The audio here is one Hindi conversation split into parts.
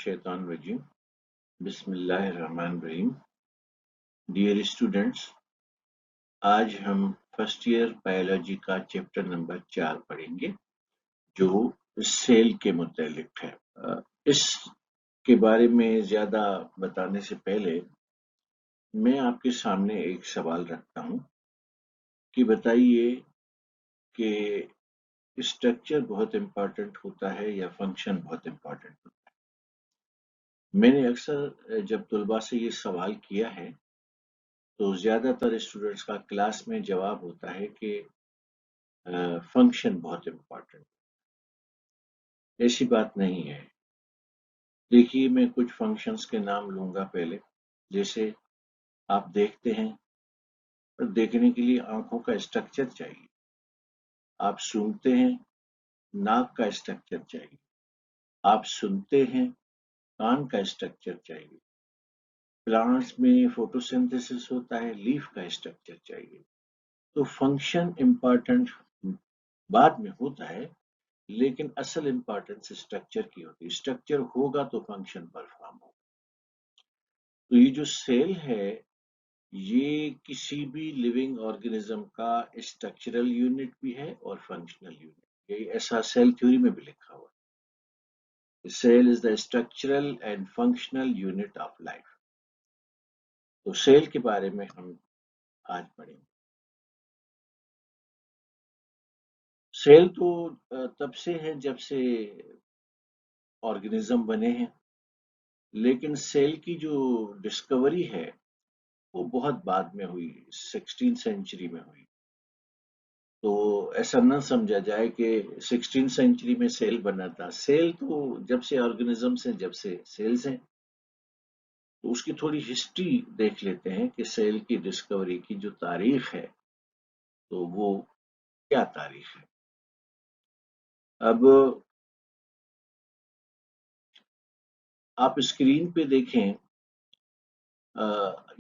मिनश्शैतानिर्रजीम बिस्मिल्लाहिर्रहमानिर्रहीम। डियर स्टूडेंट्स, आज हम फर्स्ट ईयर बायोलॉजी का चैप्टर नंबर 4 पढ़ेंगे जो सेल के मुतालिक है। इसके बारे में ज़्यादा बताने से पहले मैं आपके सामने एक सवाल रखता हूँ कि बताइए कि स्ट्रक्चर बहुत इम्पोर्टेंट होता है या फंक्शन बहुत इम्पोर्टेंट होता है। मैंने अक्सर जब तुलबा से ये सवाल किया है तो ज़्यादातर स्टूडेंट्स का क्लास में जवाब होता है कि फंक्शन बहुत इम्पोर्टेंट। ऐसी बात नहीं है। देखिए, मैं कुछ फंक्शंस के नाम लूंगा पहले। जैसे आप देखते हैं, पर देखने के लिए आंखों का स्ट्रक्चर चाहिए। आप सूंघते हैं, नाक का स्ट्रक्चर चाहिए। आप सुनते हैं, कान का स्ट्रक्चर चाहिए। प्लांट्स में फोटोसिंथेसिस होता है, लीफ का स्ट्रक्चर चाहिए। तो फंक्शन इम्पोर्टेंट बाद में होता है, लेकिन असल इम्पोर्टेंस स्ट्रक्चर की होती है। स्ट्रक्चर होगा तो फंक्शन परफॉर्म होगा। तो ये जो सेल है, ये किसी भी लिविंग ऑर्गेनिज्म का स्ट्रक्चरल यूनिट भी है और फंक्शनल यूनिट। ये ऐसा सेल थ्योरी में भी लिखा हुआ है। Cell is the structural and functional unit of life. तो सेल के बारे में हम आज पढ़ेंगे। सेल तो तब से है जब से ऑर्गेनिज्म बने हैं, लेकिन सेल की जो डिस्कवरी है वो बहुत बाद में हुई, 16th सेंचुरी में हुई। तो ऐसा न समझा जाए कि 16th सेंचुरी में सेल बना था। सेल तो जब से ऑर्गेनिजम्स हैं, जब से सेल्स हैं। तो उसकी थोड़ी हिस्ट्री देख लेते हैं कि सेल की डिस्कवरी की जो तारीख है, तो वो क्या तारीख है। अब आप स्क्रीन पे देखें,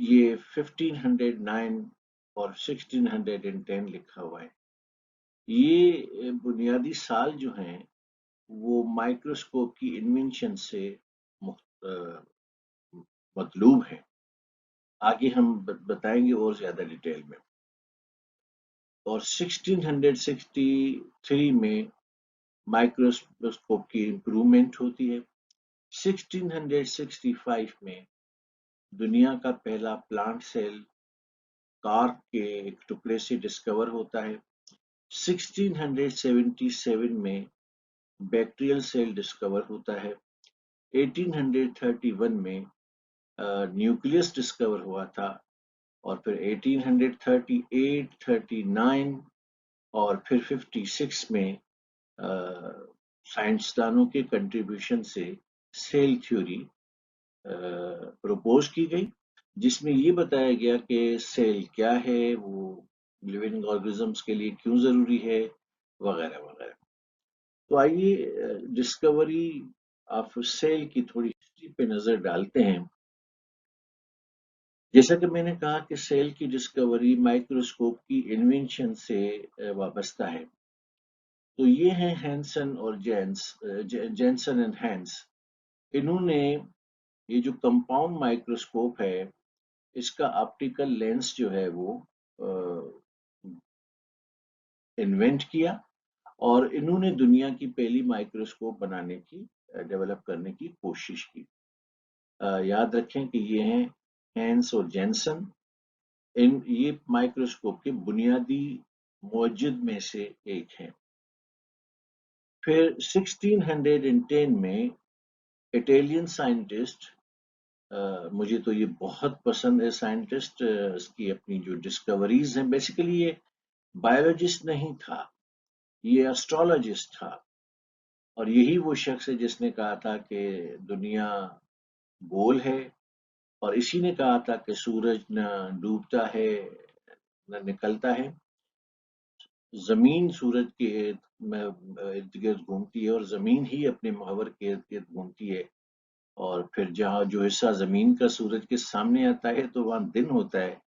ये 1509 और 1610 लिखा हुआ है। ये बुनियादी साल जो हैं वो माइक्रोस्कोप की इन्वेंशन से मतलूब है। आगे हम बताएंगे और ज्यादा डिटेल में। और 1663 में माइक्रोस्कोप की इम्प्रूवमेंट होती है। 1665 में दुनिया का पहला प्लांट सेल कार्क के एक टुकड़े से डिस्कवर होता है। 1677 में बैक्टीरियल सेल डिस्कवर होता है। 1831 में न्यूक्लियस डिस्कवर हुआ था। और फिर 1838, 39 और फिर 56 में साइंसदानों के कंट्रीब्यूशन से सेल थ्योरी प्रपोज की गई, जिसमें ये बताया गया कि सेल क्या है, वो लिविंग ऑर्गेनिजम्स के लिए क्यों जरूरी है, वगैरह वगैरह। तो आइए डिस्कवरी ऑफ सेल की थोड़ी हिस्ट्री पे नजर डालते हैं। जैसा कि मैंने कहा कि सेल की डिस्कवरी माइक्रोस्कोप की इन्वेंशन से वाबस्ता है। तो ये हैं हैंसन और जेंसन एंड हैंस। इन्होंने ये जो कंपाउंड माइक्रोस्कोप है, इसका ऑप्टिकल लेंस जो है वो इन्वेंट किया। और इन्होंने दुनिया की पहली माइक्रोस्कोप बनाने की, डेवलप करने की कोशिश की। याद रखें कि ये हैं हैंस और जेंसन। ये माइक्रोस्कोप के बुनियादी मौजूद में से एक है। फिर 1610 में इटालियन साइंटिस्ट, मुझे तो ये बहुत पसंद है साइंटिस्ट, इसकी अपनी जो डिस्कवरीज हैं, बेसिकली ये बायोलॉजिस्ट नहीं था, ये एस्ट्रोलॉजिस्ट था। और यही वो शख्स है जिसने कहा था कि दुनिया गोल है। और इसी ने कहा था कि सूरज न डूबता है न निकलता है, जमीन सूरज के इर्द गिर्द घूमती है और जमीन ही अपने महवर के इर्द गिर्द घूमती है। और फिर जहाँ जो हिस्सा जमीन का सूरज के सामने आता है तो वहां दिन होता है,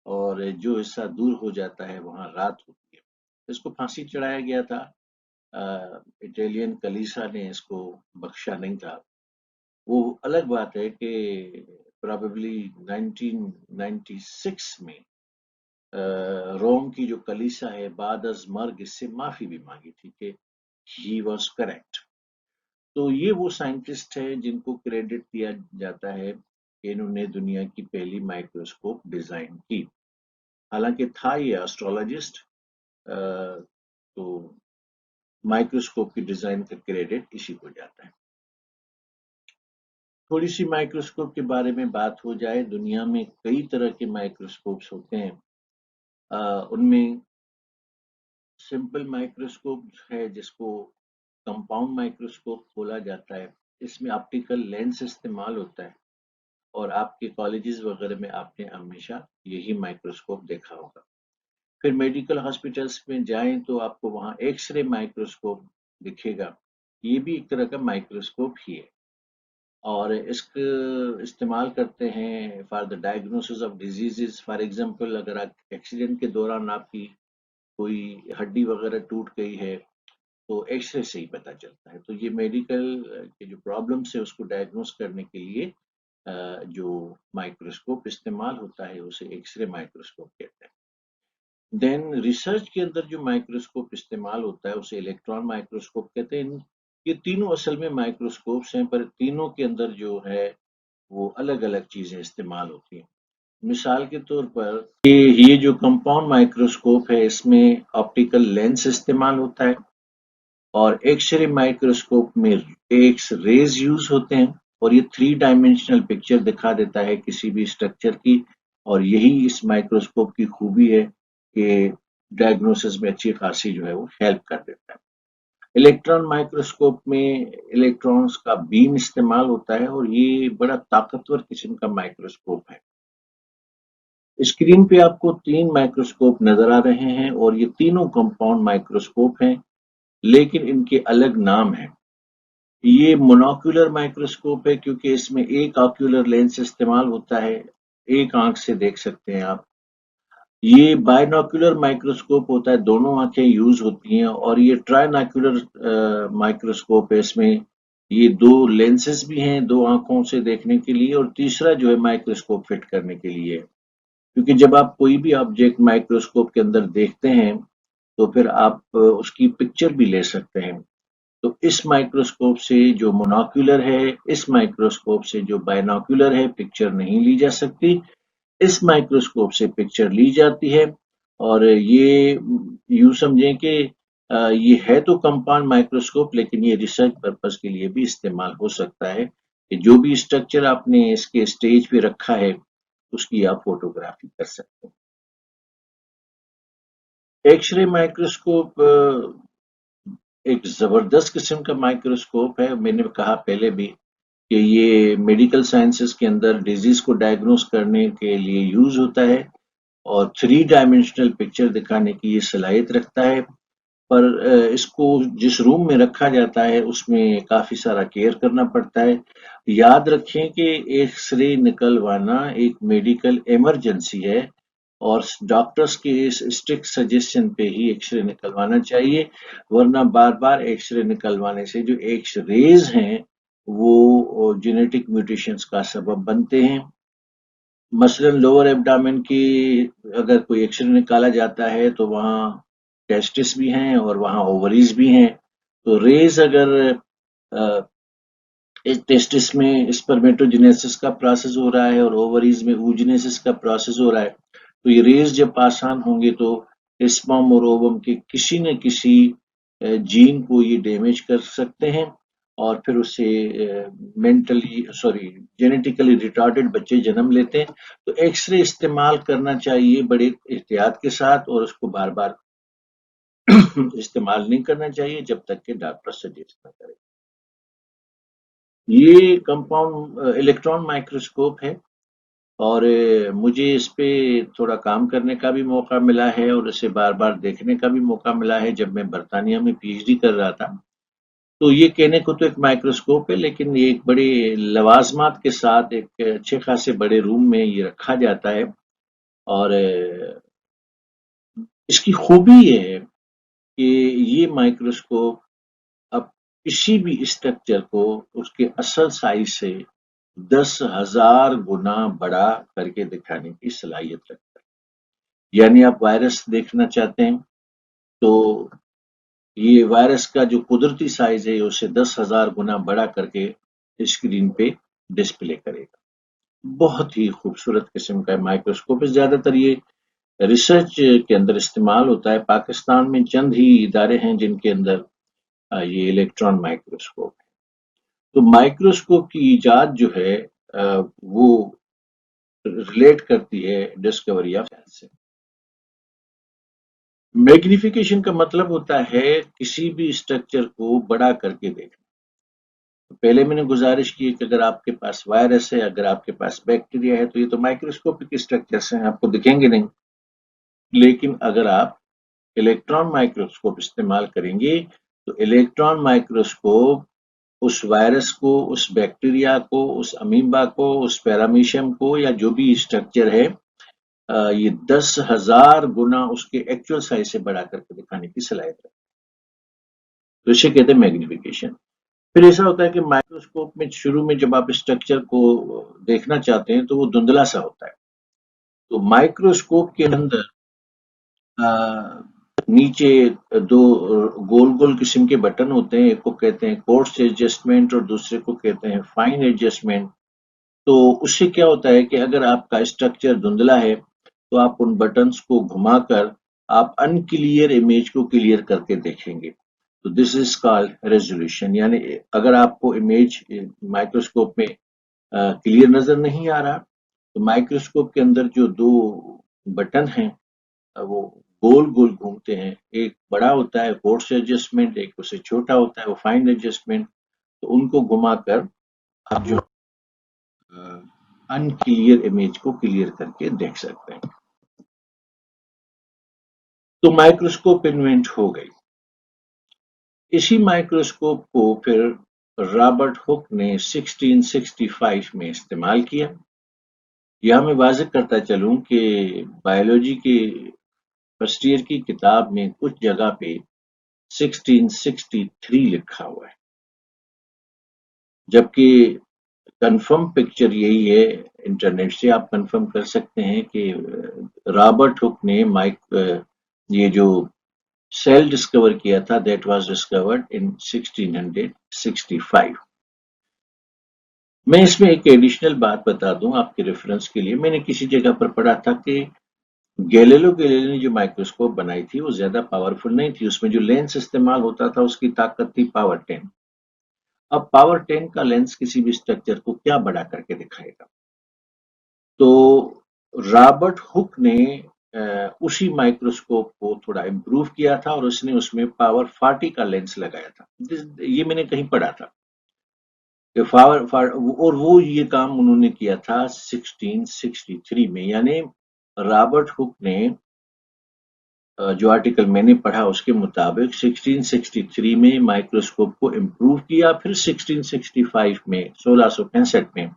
और जो हिस्सा दूर हो जाता है वहां रात होती है। इसको फांसी चढ़ाया गया था। इटालियन कलीसा ने इसको बख्शा नहीं था। वो अलग बात है कि प्रोबेबली 1996 में रोम की जो कलीसिया है बाद अज मर्ग इससे माफी भी मांगी थी कि ही वॉज करेक्ट। तो ये वो साइंटिस्ट है जिनको क्रेडिट दिया जाता है कि इन्होंने दुनिया की पहली माइक्रोस्कोप डिजाइन की। हालांकि था ये एस्ट्रोलॉजिस्ट, तो माइक्रोस्कोप की डिजाइन का क्रेडिट इसी को जाता है। थोड़ी सी माइक्रोस्कोप के बारे में बात हो जाए, दुनिया में कई तरह के माइक्रोस्कोप्स होते हैं। उनमें सिंपल माइक्रोस्कोप है जिसको कंपाउंड माइक्रोस्कोप बोला जाता है। इसमें ऑप्टिकल लेंस इस्तेमाल होता है और आपके कॉलेजेस वगैरह में आपने हमेशा यही माइक्रोस्कोप देखा होगा। फिर मेडिकल हॉस्पिटल्स में जाएं तो आपको वहां एक्सरे माइक्रोस्कोप दिखेगा। ये भी एक तरह का माइक्रोस्कोप ही है और इसका इस्तेमाल करते हैं for the diagnosis of diseases. For example, अगर आप एक्सीडेंट के दौरान आपकी कोई हड्डी वगैरह टूट गई है तो एक्सरे से ही पता चलता है। तो ये मेडिकल के जो प्रॉब्लम्स है उसको डायग्नोस करने के लिए जो माइक्रोस्कोप इस्तेमाल होता है उसे एक्सरे माइक्रोस्कोप कहते हैं। देन रिसर्च के अंदर जो माइक्रोस्कोप इस्तेमाल होता है उसे इलेक्ट्रॉन माइक्रोस्कोप कहते हैं। ये तीनों असल में माइक्रोस्कोप्स हैं, पर तीनों के अंदर जो है वो अलग अलग चीजें इस्तेमाल होती हैं। मिसाल के तौर पर ये जो कंपाउंड माइक्रोस्कोप है इसमें ऑप्टिकल लेंस इस्तेमाल होता है और एक्स-रे माइक्रोस्कोप में एक्स रेज यूज होते हैं और ये 3 डायमेंशनल पिक्चर दिखा देता है किसी भी स्ट्रक्चर की। और यही इस माइक्रोस्कोप की खूबी है कि डायग्नोसिस में अच्छी खासी जो है वो हेल्प कर देता है। इलेक्ट्रॉन माइक्रोस्कोप में इलेक्ट्रॉन्स का बीम इस्तेमाल होता है और ये बड़ा ताकतवर किस्म का माइक्रोस्कोप है। स्क्रीन पे आपको 3 माइक्रोस्कोप नजर आ रहे हैं और ये तीनों कंपाउंड माइक्रोस्कोप हैं, लेकिन इनके अलग नाम हैं। ये मोनोक्यूलर माइक्रोस्कोप है क्योंकि इसमें एक ऑक्यूलर लेंस इस्तेमाल होता है, एक आंख से देख सकते हैं आप। ये बायनोक्यूलर माइक्रोस्कोप होता है, दोनों आंखें यूज होती हैं। और ये ट्राइनोक्यूलर माइक्रोस्कोप है, इसमें ये 2 लेंसेज भी हैं 2 आंखों से देखने के लिए और तीसरा जो है माइक्रोस्कोप फिट करने के लिए। क्योंकि जब आप कोई भी ऑब्जेक्ट माइक्रोस्कोप के अंदर देखते हैं तो फिर आप उसकी पिक्चर भी ले सकते हैं। तो इस माइक्रोस्कोप से जो मोनोक्यूलर है, इस माइक्रोस्कोप से जो बायनोक्यूलर है, पिक्चर नहीं ली जा सकती। इस माइक्रोस्कोप से पिक्चर ली जाती है और ये यूं समझें कि ये है तो कंपाउंड माइक्रोस्कोप, लेकिन ये रिसर्च पर्पस के लिए भी इस्तेमाल हो सकता है कि जो भी स्ट्रक्चर आपने इसके स्टेज पे रखा है उसकी आप फोटोग्राफी कर सकते हैं। एक्स-रे माइक्रोस्कोप एक जबरदस्त किस्म का माइक्रोस्कोप है। मैंने कहा पहले भी कि ये मेडिकल साइंसेस के अंदर डिजीज को डायग्नोस करने के लिए यूज होता है और 3 डायमेंशनल पिक्चर दिखाने की ये सलाहियत रखता है। पर इसको जिस रूम में रखा जाता है उसमें काफी सारा केयर करना पड़ता है। याद रखें कि एक्स-रे निकलवाना एक मेडिकल इमरजेंसी है और डॉक्टर्स के इस स्ट्रिक्ट सजेशन पे ही एक्स-रे निकलवाना चाहिए, वरना बार-बार एक्स-रे निकलवाने से जो एक्स-रेज हैं वो जेनेटिक म्यूटेशंस का सबब बनते हैं। मसलन लोअर एब्डामेन की अगर कोई एक्स-रे निकाला जाता है तो वहाँ टेस्टिस भी हैं और वहाँ ओवरीज भी हैं। तो रेज अगर इस टेस्टिस में स्पर्मेटोजेनेसिस का प्रोसेस हो रहा है और ओवरीज में oogenesis का प्रोसेस हो रहा है, तो ये रेज जब पास ऑन होंगे तो स्पर्म और ओवम के किसी न किसी जीन को ये डैमेज कर सकते हैं और फिर उससे मेंटली सॉरी जेनेटिकली रिटार्डेड बच्चे जन्म लेते हैं। तो एक्सरे इस्तेमाल करना चाहिए बड़े एहतियात के साथ और उसको बार बार इस्तेमाल नहीं करना चाहिए जब तक कि डॉक्टर सजेस्ट ना करे। ये कंपाउंड इलेक्ट्रॉन माइक्रोस्कोप है और मुझे इस पे थोड़ा काम करने का भी मौका मिला है और इसे बार-बार देखने का भी मौका मिला है जब मैं बर्तानिया में पीएचडी कर रहा था। तो ये कहने को तो एक माइक्रोस्कोप है, लेकिन ये एक बड़े लवाजमात के साथ एक अच्छे खासे बड़े रूम में ये रखा जाता है और इसकी खूबी ये है कि ये माइक्रोस्कोप अब किसी भी स्ट्रक्चर को उसके असल साइज से 10,000 गुना बड़ा करके दिखाने की सलाहियत रखता है। यानी आप वायरस देखना चाहते हैं तो ये वायरस का जो कुदरती साइज है उसे 10,000 गुना बड़ा करके स्क्रीन पे डिस्प्ले करेगा। बहुत ही खूबसूरत किस्म का माइक्रोस्कोप है। ज्यादातर ये रिसर्च के अंदर इस्तेमाल होता है। पाकिस्तान में चंद ही इदारे हैं जिनके अंदर ये इलेक्ट्रॉन माइक्रोस्कोप है। तो माइक्रोस्कोप की इजाद जो है वो रिलेट करती है डिस्कवरी ऑफ साइंस से। मैग्निफिकेशन का मतलब होता है किसी भी स्ट्रक्चर को बड़ा करके देखना। तो पहले मैंने गुजारिश की कि अगर आपके पास वायरस है, अगर आपके पास बैक्टीरिया है, तो ये तो माइक्रोस्कोपिक स्ट्रक्चर्स हैं, आपको दिखेंगे नहीं। लेकिन अगर आप इलेक्ट्रॉन माइक्रोस्कोप इस्तेमाल करेंगे तो इलेक्ट्रॉन माइक्रोस्कोप उस वायरस को, उस बैक्टीरिया को, उस अमीबा को, उस पैरामीशियम को या जो भी स्ट्रक्चर है ये 10,000 गुना उसके एक्चुअल साइज से बड़ा करके दिखाने की सलाहियत है। तो इसे कहते हैं मैग्निफिकेशन। फिर ऐसा होता है कि माइक्रोस्कोप में शुरू में जब आप स्ट्रक्चर को देखना चाहते हैं तो वो धुंधला सा होता है। तो माइक्रोस्कोप के अंदर अ, नीचे दो गोल गोल किस्म के बटन होते हैं। एक को कहते हैं कोर्स एडजस्टमेंट और दूसरे को कहते हैं फाइन एडजस्टमेंट। तो उससे क्या होता है कि अगर आपका स्ट्रक्चर धुंधला है तो आप उन बटन्स को घुमाकर आप अनक्लियर इमेज को क्लियर करके देखेंगे। तो दिस इज कॉल्ड रेजोल्यूशन। यानी अगर आपको इमेज माइक्रोस्कोप में क्लियर नजर नहीं आ रहा तो माइक्रोस्कोप के अंदर जो दो बटन हैं वो गोल गोल घूमते हैं। एक बड़ा होता है फोर्स एडजस्टमेंट, एक उससे छोटा होता है वो फाइन एडजस्टमेंट। तो उनको घुमाकर आप जो अनक्लियर इमेज को क्लियर करके देख सकते हैं। तो माइक्रोस्कोप इन्वेंट हो गई। इसी माइक्रोस्कोप को फिर रॉबर्ट हुक ने 1665 में इस्तेमाल किया। यह मैं वाज़ेह करता चलूं कि बायोलॉजी के फर्स्ट ईयर की किताब में कुछ जगह पे 1663 लिखा हुआ है, जबकि कंफर्म पिक्चर यही है। इंटरनेट से आप कंफर्म कर सकते हैं कि रॉबर्ट हुक ने ये जो सेल डिस्कवर किया था दैट वाज डिस्कवर्ड इन 1665। मैं इसमें एक एडिशनल बात बता दूं आपके रेफरेंस के लिए। मैंने किसी जगह पर पढ़ा था कि गैलीलियो गैलीली ने जो माइक्रोस्कोप बनाई थी वो ज्यादा पावरफुल नहीं थी। उसमें जो लेंस इस्तेमाल होता था उसकी ताकत थी पावर 10। अब पावर 10 का लेंस किसी भी स्ट्रक्चर को क्या बड़ा करके दिखाएगा। तो रॉबर्ट हुक ने उसी माइक्रोस्कोप को थोड़ा इम्प्रूव किया था और उसने उसमें पावर 40 का लेंस लगाया था। ये मैंने कहीं पढ़ा था कि और वो ये काम उन्होंने किया था 1663 में। यानी रॉबर्ट हुक ने जो आर्टिकल मैंने पढ़ा उसके मुताबिक 1663 में माइक्रोस्कोप को इम्प्रूव किया। फिर 1665 में 1665 में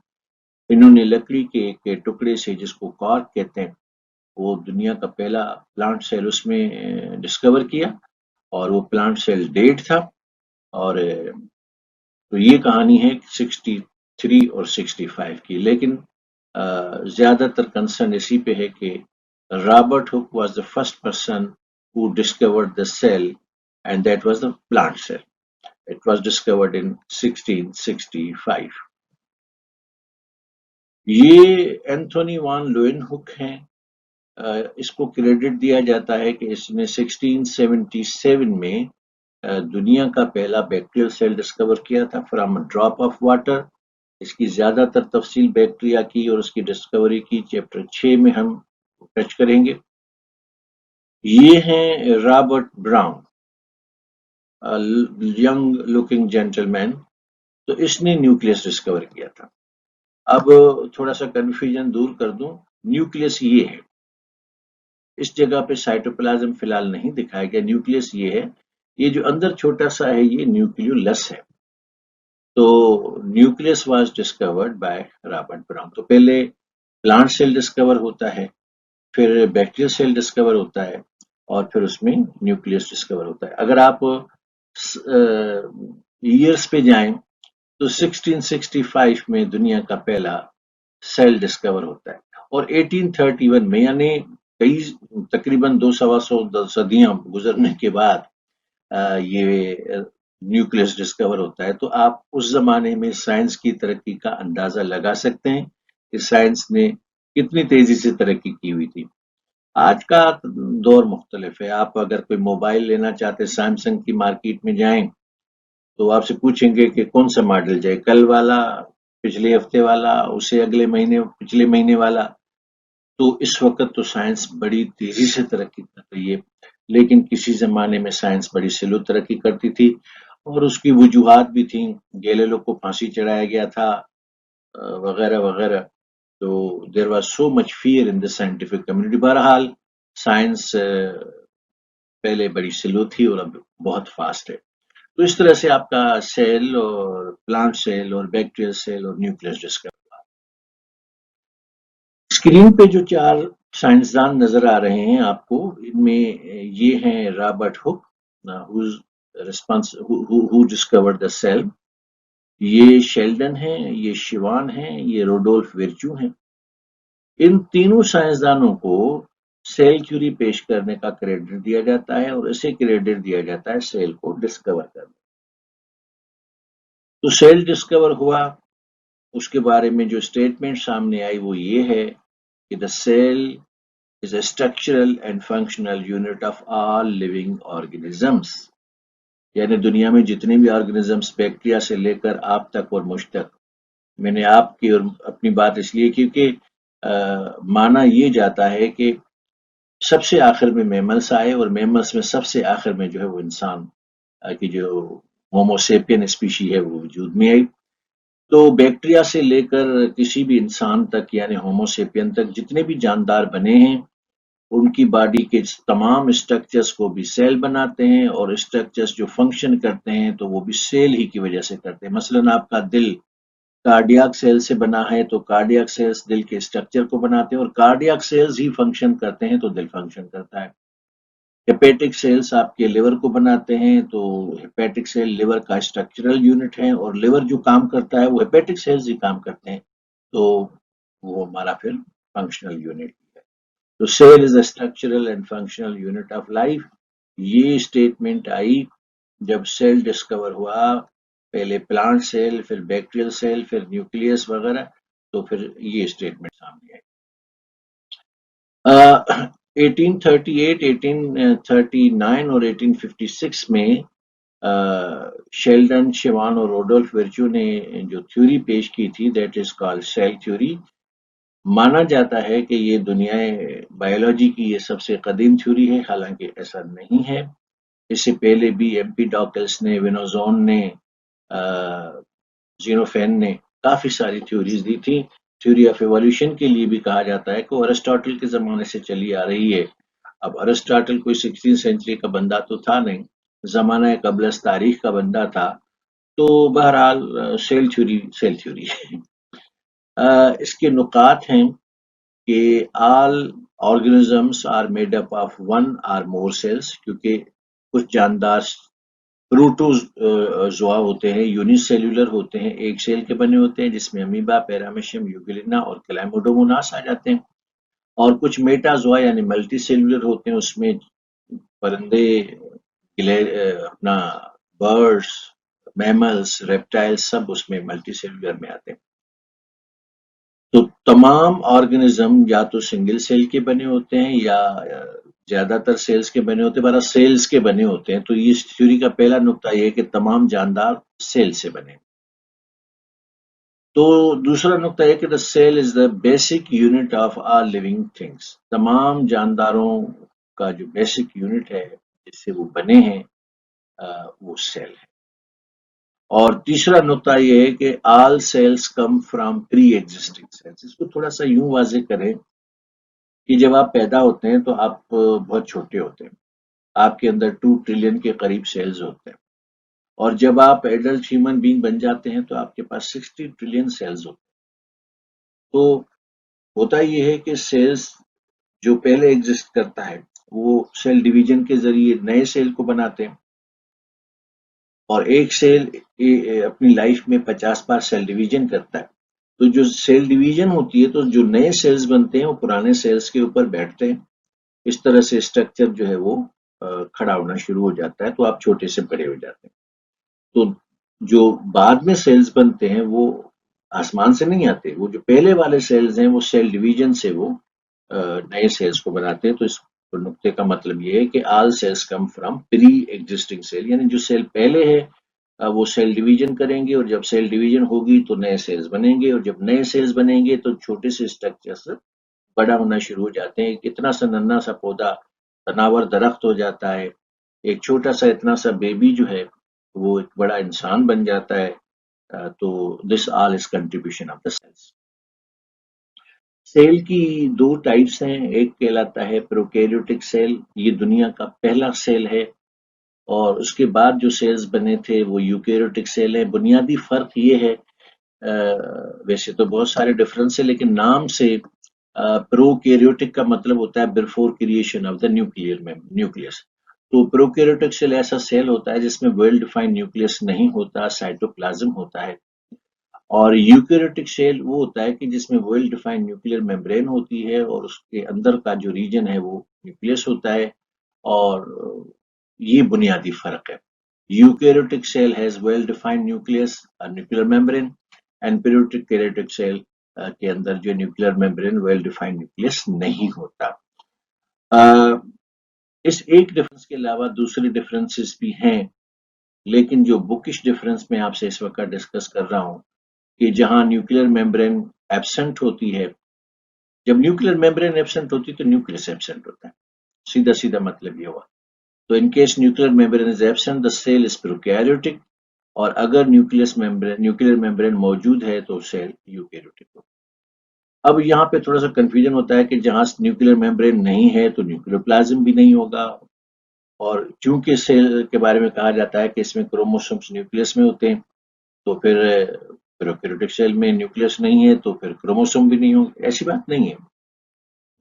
इन्होंने लकड़ी के एक टुकड़े से जिसको कॉर्क कहते हैं वो दुनिया का पहला प्लांट सेल उसमें डिस्कवर किया और वो प्लांट सेल डेट था। और तो ये कहानी है 63 और 65 की। लेकिन ज्यादातर कंसर्न इसी पे है कि Robert Hooke was the first person who discovered the cell, and that was the plant cell. It was discovered in 1665. ये एंथोनी वॉन लोएनहुक हैं। इसको क्रेडिट दिया जाता है कि इसने 1677 में दुनिया का पहला बैक्टीरियल सेल डिस्कवर किया था फ्रॉम ड्रॉप ऑफ वाटर। इसकी ज्यादातर तफसील बैक्टीरिया की और उसकी डिस्कवरी की चैप्टर 6 में हम टच करेंगे। ये हैं Robert brown, young looking gentleman. तो इसने न्यूक्लियस डिस्कवर किया था। अब थोड़ा सा कंफ्यूजन दूर कर दूं, न्यूक्लियस ये है। इस जगह पे साइटोप्लाज्म फिलहाल नहीं दिखाया गया। न्यूक्लियस ये है, ये जो अंदर छोटा सा है ये न्यूक्लियोलस है। तो nucleus was discovered by Robert brown. तो पहले प्लांट सेल डिस्कवर होता है, फिर बैक्टीरियल सेल डिस्कवर होता है और फिर उसमें न्यूक्लियस डिस्कवर होता है। अगर आप ईयर्स पे जाएं तो 1665 में दुनिया का पहला सेल डिस्कवर होता है और 1831 में यानी कई तकरीबन दो सवा सौ सदियां गुजरने के बाद ये न्यूक्लियस डिस्कवर होता है। तो आप उस जमाने में साइंस की तरक्की का अंदाजा लगा सकते हैं कि साइंस ने कितनी तेजी से तरक्की की हुई थी। आज का दौर मुख्तलिफ है। आप अगर कोई मोबाइल लेना चाहते हैं, सैमसंग की मार्केट में जाएं तो आपसे पूछेंगे कि कौन सा मॉडल जाए, कल वाला, पिछले हफ्ते वाला, उसे अगले महीने, पिछले महीने वाला। तो इस वक्त तो साइंस बड़ी तेजी से तरक्की कर रही है, लेकिन किसी जमाने में साइंस बड़ी स्लो तरक्की करती थी और उसकी वजूहात भी थी। गैलीलियो को फांसी चढ़ाया गया था, वगैरह वगैरह। तो there was so much fear in the scientific community. बहरहाल साइंस पहले बड़ी स्लो थी और अब बहुत फास्ट है। तो इस तरह से आपका सेल और प्लांट सेल और बैक्टीरियल सेल और न्यूक्लियस डिस्कवर। स्क्रीन पे जो चार साइंसदान नजर आ रहे हैं आपको, इनमें ये हैं Robert Hooke, who discovered the cell. ये शेल्डन हैं, ये शिवान हैं, ये रोडोल्फ विर्चू हैं। इन तीनों साइंसदानों को सेल थ्योरी पेश करने का क्रेडिट दिया जाता है और इसे क्रेडिट दिया जाता है सेल को डिस्कवर करने। तो सेल डिस्कवर हुआ, उसके बारे में जो स्टेटमेंट सामने आई वो ये है कि the cell is a structural and functional unit of all living organisms। यानी दुनिया में जितने भी ऑर्गेनिजम्स, बैक्टीरिया से लेकर आप तक और मुझ तक। मैंने आपकी और अपनी बात इसलिए क्योंकि माना ये जाता है कि सबसे आखिर में मैमल्स आए और मैमल्स में सबसे आखिर में जो है वो इंसान की जो होमोसेपियन स्पीशी है वो वजूद में आई। तो बैक्टीरिया से लेकर किसी भी इंसान तक यानी होमोसेपियन तक जितने भी जानदार बने हैं, उनकी बॉडी के तमाम स्ट्रक्चर्स को भी सेल बनाते हैं और स्ट्रक्चर्स जो फंक्शन करते हैं तो वो भी सेल ही की वजह से करते हैं। मसलन आपका दिल कार्डियक सेल से बना है तो कार्डियक सेल्स दिल के स्ट्रक्चर को बनाते हैं और कार्डियक सेल्स ही फंक्शन करते हैं तो दिल फंक्शन करता है। हेपेटिक सेल्स आपके लिवर को बनाते हैं तो हेपेटिक सेल लिवर का स्ट्रक्चरल यूनिट है और लिवर जो काम करता है वो हेपेटिक सेल्स ही काम करते हैं। तो वो हमारा फिर फंक्शनल यूनिट है। तो cell is a structural and functional unit of life. ये स्टेटमेंट आई जब सेल डिस्कवर हुआ, पहले प्लांट सेल, फिर बैक्टीरियल सेल, फिर न्यूक्लियस वगैरह। तो फिर ये स्टेटमेंट सामने आई। 1838, 1839 और 1856 में शेल्डन, शिवान और रोडोल्फ विर्चू ने जो थ्योरी पेश की थी that is called cell theory. माना जाता है कि ये दुनिया बायोलॉजी की ये सबसे कदीम थ्योरी है, हालांकि ऐसा नहीं है। इससे पहले भी एम्पीडोकल्स ने, विनोजोन ने, जीनोफेन ने काफी सारी थ्योरीज दी थी। थ्योरी ऑफ एवोल्यूशन के लिए भी कहा जाता है कि वो अरिस्टोटल के जमाने से चली आ रही है। अब अरिस्टोटल कोई 16th सेंचुरी का बंदा तो था नहीं, जमाना कबलस तारीख का बंदा था। तो बहरहाल सेल थ्योरी है। इसके नुकात हैं कि all organisms are made up of one or more cells, क्योंकि कुछ जानदार प्रोटोजोआ होते हैं, यूनिसेल्यूलर होते हैं, एक सेल के बने होते हैं जिसमें अमीबा, पैरामीशियम, यूग्लिना और क्लैमिडोमोनास आ जाते हैं। और कुछ मेटाजोआ यानी मल्टी सेल्यूलर होते हैं, उसमें परिंदे, अपना बर्ड्स, मैमल्स, रेप्टाइल्स सब उसमें मल्टी सेल्यूलर में आते हैं। तो तमाम ऑर्गेनिज्म या तो सिंगल सेल के बने होते हैं या ज्यादातर सेल्स के बने होते हैं, बड़ा सेल्स के बने होते हैं। तो ये इस थ्योरी का पहला नुकता ये है कि तमाम जानदार सेल से बने। तो दूसरा नुकता है कि the cell is the basic unit of all living things. तमाम जानदारों का जो बेसिक यूनिट है जिससे वो बने हैं, वो सेल है। और तीसरा नुकता ये है कि all cells come from pre existing cells. इसको थोड़ा सा यूं वाजे करें कि जब आप पैदा होते हैं तो आप बहुत छोटे होते हैं, आपके अंदर 2 ट्रिलियन के करीब सेल्स होते हैं। और जब आप एडल्ट ह्यूमन बीइंग बन जाते हैं तो आपके पास 60 ट्रिलियन सेल्स होते हैं। तो होता ये है कि सेल्स जो पहले एग्जिस्ट करता है वो सेल डिवीजन के जरिए नए सेल को बनाते हैं। और एक सेल अपनी लाइफ में 50 बार सेल डिवीजन करता है। तो जो सेल डिवीजन होती है, तो जो नए सेल्स बनते हैं वो पुराने सेल्स के ऊपर बैठते हैं। इस तरह से स्ट्रक्चर जो है वो खड़ा होना शुरू हो जाता है, तो आप छोटे से बड़े हो जाते हैं। तो जो बाद में सेल्स बनते हैं वो आसमान से नहीं आते, वो जो पहले वाले सेल्स हैं वो सेल डिवीजन से वो नए सेल्स को बनाते हैं। तो इस नुक्ते का मतलब ये है कि all cells come from pre existing cell, यानी जो सेल पहले है वो सेल डिवीजन करेंगे, और जब सेल डिवीजन होगी तो नए सेल्स बनेंगे, और जब नए सेल्स बनेंगे तो छोटे से स्ट्रक्चर से बड़ा होना शुरू हो जाते हैं। कितना सा नन्हा सा पौधा तनावर दरख्त हो जाता है, एक छोटा सा इतना सा बेबी जो है वो एक बड़ा इंसान बन जाता है। तो this all is contribution of the cells. Cell की दो टाइप्स हैं, एक कहलाता है प्रोकैरियोटिक सेल, ये दुनिया का पहला सेल है, और उसके बाद जो सेल्स बने थे वो यूकैरियोटिक सेल है। बुनियादी फर्क ये है, वैसे तो बहुत सारे डिफरेंस है, लेकिन नाम से प्रोकैरियोटिक का मतलब होता है before creation of the nucleus. तो प्रोकैरियोटिक सेल ऐसा सेल होता है जिसमें वेल डिफाइंड न्यूक्लियस नहीं होता, साइटोप्लाज्म होता है। और यूकैरियोटिक सेल वो होता है कि जिसमें वेल डिफाइंड न्यूक्लियर मेम्ब्रेन होती है, और उसके अंदर का जो रीजन है वो न्यूक्लियस होता है। और ये बुनियादी फर्क है। Eukaryotic cell has well defined nucleus, nuclear membrane, and prokaryotic cell के अंदर जो nuclear membrane, well defined nucleus नहीं होता। अ, इस एक डिफरेंस के अलावा दूसरे डिफरेंसेस भी हैं, लेकिन जो बुकिश डिफरेंस मैं आपसे इस वक्त डिस्कस कर रहा हूँ कि जहां न्यूक्लियर मेम्ब्रेन एब्सेंट होती है, जब न्यूक्लियर मेम्ब्रेन एब्सेंट होती है तो न्यूक्लियस एब्सेंट होता है, सीधा सीधा मतलब ये हुआ। तो in case nuclear membrane is absent, the cell is prokaryotic, और अगर न्यूक्लियर मेम्ब्रेन मौजूद है तो सेल यूकैरियोटिक होता है। अब यहाँ पे थोड़ा सा कंफ्यूजन होता है कि जहां न्यूक्लियर मेम्ब्रेन नहीं है तो न्यूक्लियर प्लाज्म भी नहीं होगा, और चूंकि सेल के बारे में कहा जाता है कि इसमें क्रोमोसोम्स न्यूक्लियस में होते हैं, तो फिर प्रोकैरियोटिक सेल में न्यूक्लियस नहीं है तो फिर क्रोमोसोम भी नहीं होंगे, ऐसी बात नहीं है।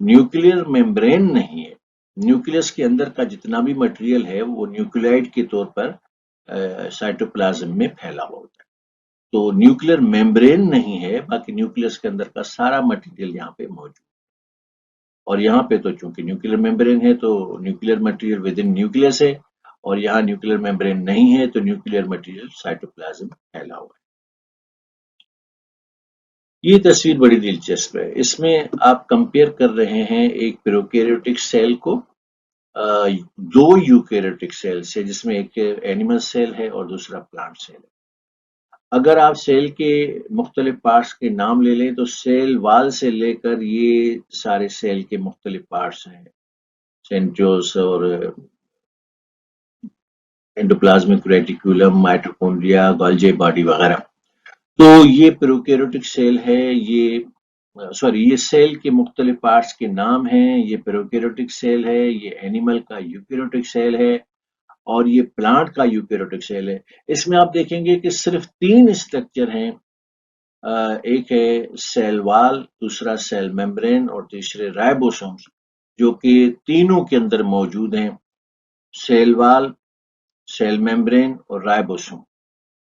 न्यूक्लियर मेम्ब्रेन नहीं है, न्यूक्लियस के अंदर का जितना भी मटेरियल है वो न्यूक्लियाइड के तौर पर साइटोप्लाज्म में फैला हुआ होता है। तो न्यूक्लियर मेम्ब्रेन नहीं है, बाकी न्यूक्लियस के अंदर का सारा मटेरियल यहाँ पे मौजूद है। और यहाँ पे तो चूंकि न्यूक्लियर मेम्ब्रेन है तो nuclear material with in nucleus है, और यहाँ न्यूक्लियर मेम्ब्रेन नहीं है तो न्यूक्लियर मटेरियल साइटोप्लाज्म में फैला हुआ है। ये तस्वीर बड़ी दिलचस्प है, इसमें आप कंपेयर कर रहे हैं एक प्रोकैरियोटिक सेल को दो यूकैरियोटिक सेल से, जिसमें एक एनिमल सेल है और दूसरा प्लांट सेल है। अगर आप सेल के मुख्तलिफ पार्ट्स के नाम ले लें तो सेल वाल से लेकर ये सारे सेल के मुख्तलिफ पार्ट्स हैं, सेंट्रियोल्स और endoplasmic reticulum, mitochondria, Golgi body वगैरह। तो ये प्रोकैरियोटिक सेल है, ये सेल के मुख्तलिफ पार्ट्स के नाम हैं। ये प्रोकैरियोटिक सेल है, ये एनिमल का यूकैरियोटिक सेल है, और ये प्लांट का यूकैरियोटिक सेल है। इसमें आप देखेंगे कि सिर्फ 3 स्ट्रक्चर हैं, एक है सेल वाल, दूसरा सेल मेम्ब्रेन, और तीसरे राइबोसोम्स, जो कि तीनों के अंदर मौजूद हैं। सेल वाल, सेल मेम्ब्रेन और राइबोसोम,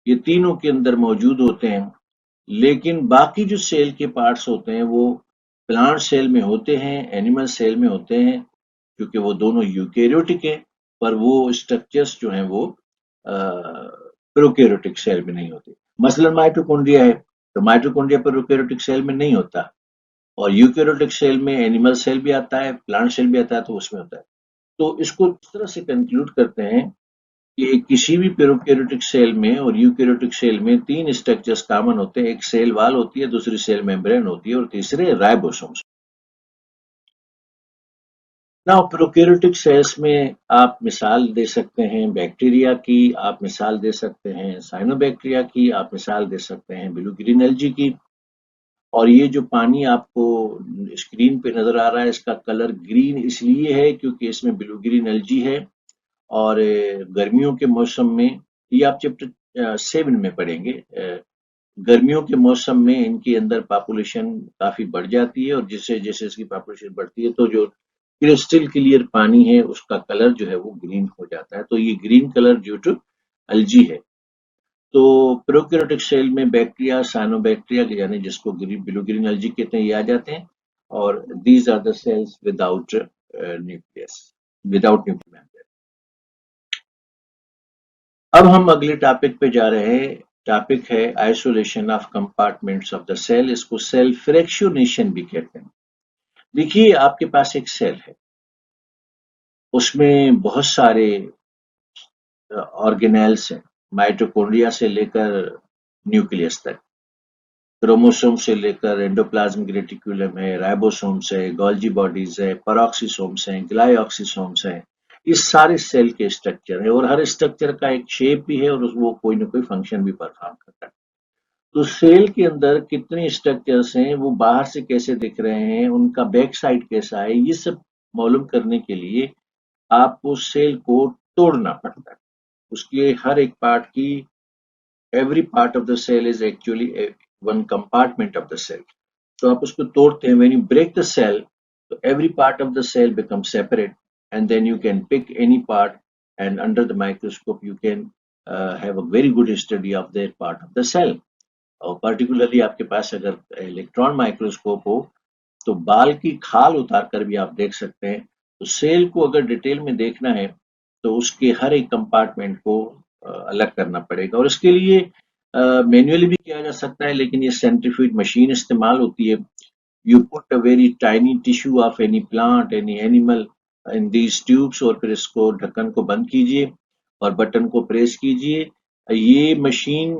ये तीनों के अंदर मौजूद होते हैं। लेकिन बाकी जो सेल के पार्ट्स होते हैं वो प्लांट सेल में होते हैं, एनिमल सेल में होते हैं, क्योंकि वो दोनों यूकैरियोटिक हैं, पर वो स्ट्रक्चर्स जो हैं वो प्रोकैरियोटिक सेल में नहीं होते। मसलन माइटोकॉन्ड्रिया है, तो माइटोकॉन्ड्रिया प्रोकैरियोटिक सेल में नहीं होता, और यूकैरियोटिक सेल में एनिमल सेल भी आता है, प्लांट सेल भी आता है, तो उसमें होता है। तो इसको इस तरह से कंक्लूड करते हैं कि किसी भी प्रोकैरियोटिक सेल में और यूकैरियोटिक सेल में 3 स्ट्रक्चर्स कॉमन होते हैं, एक सेल वाल होती है, दूसरी सेल मेम्ब्रेन होती है, और तीसरे राइबोसोम्स। नाउ प्रोकैरियोटिक सेल्स में आप मिसाल दे सकते हैं बैक्टीरिया की, आप मिसाल दे सकते हैं साइनोबैक्टीरिया की, आप मिसाल दे सकते हैं ब्लू ग्रीन एल्गी की। और ये जो पानी आपको स्क्रीन पे नजर आ रहा है, इसका कलर ग्रीन इसलिए है क्योंकि इसमें ब्लू ग्रीन एल्गी है। और गर्मियों के मौसम में, ये आप चैप्टर 7 में पढ़ेंगे, गर्मियों के मौसम में इनके अंदर पॉपुलेशन काफी बढ़ जाती है, और जैसे जैसे इसकी पॉपुलेशन बढ़ती है तो जो क्रिस्टल क्लियर पानी है उसका कलर जो है वो ग्रीन हो जाता है। तो ये green colour due to algae है। तो प्रोकैरियोटिक सेल में बैक्टीरिया, साइनोबैक्टीरिया यानी जिसको ब्लू ग्रीन एल्गी कहते हैं, ये आ जाते हैं, और these are the cells without nucleus, without nucleus. अब हम अगले टॉपिक पे जा रहे हैं। टॉपिक है isolation of compartments of the cell. इसको सेल फ्रैक्शनेशन भी कहते हैं। देखिए, आपके पास एक सेल है, उसमें बहुत सारे ऑर्गेनेल्स हैं, माइटोकॉन्ड्रिया से लेकर न्यूक्लियस तक, क्रोमोसोम से लेकर एंडोप्लाज्मिक रेटिकुलम है, राइबोसोम्स है, गोल्जी बॉडीज है, पेरोक्सिसोम्स हैं, ग्लाइऑक्सिसोम्स हैं। इस सारे सेल के स्ट्रक्चर है, और हर स्ट्रक्चर का एक शेप भी है, और वो कोई ना कोई फंक्शन भी परफॉर्म करता है। तो सेल के अंदर कितने स्ट्रक्चर्स हैं, वो बाहर से कैसे दिख रहे हैं, उनका बैक साइड कैसा है, ये सब मालूम करने के लिए आपको सेल को तोड़ना पड़ता है। उसके हर एक पार्ट की, every part of the cell is actually one compartment of the cell. तो आप उसको तोड़ते हैं, when you break the cell, so every part of the cell becomes separate, and then you can pick any part, and under the microscope you can have a very good study of that part of the cell. और particularly आपके पास अगर इलेक्ट्रॉन माइक्रोस्कोप हो, तो बाल की खाल उतार कर भी आप देख सकते हैं। तो सेल को अगर डिटेल में देखना है, तो उसके हर एक कंपार्टमेंट को अलग करना पड़ेगा, और इसके लिए मैन्युअली भी किया जा सकता है, लेकिन ये सेंट्रीफ्यूज मशीन इस्तेमाल होती है। You put a very tiny tissue of any plant, any animal in these tubes, और फिर इसको ढक्कन को बंद कीजिए और बटन को प्रेस कीजिए। ये मशीन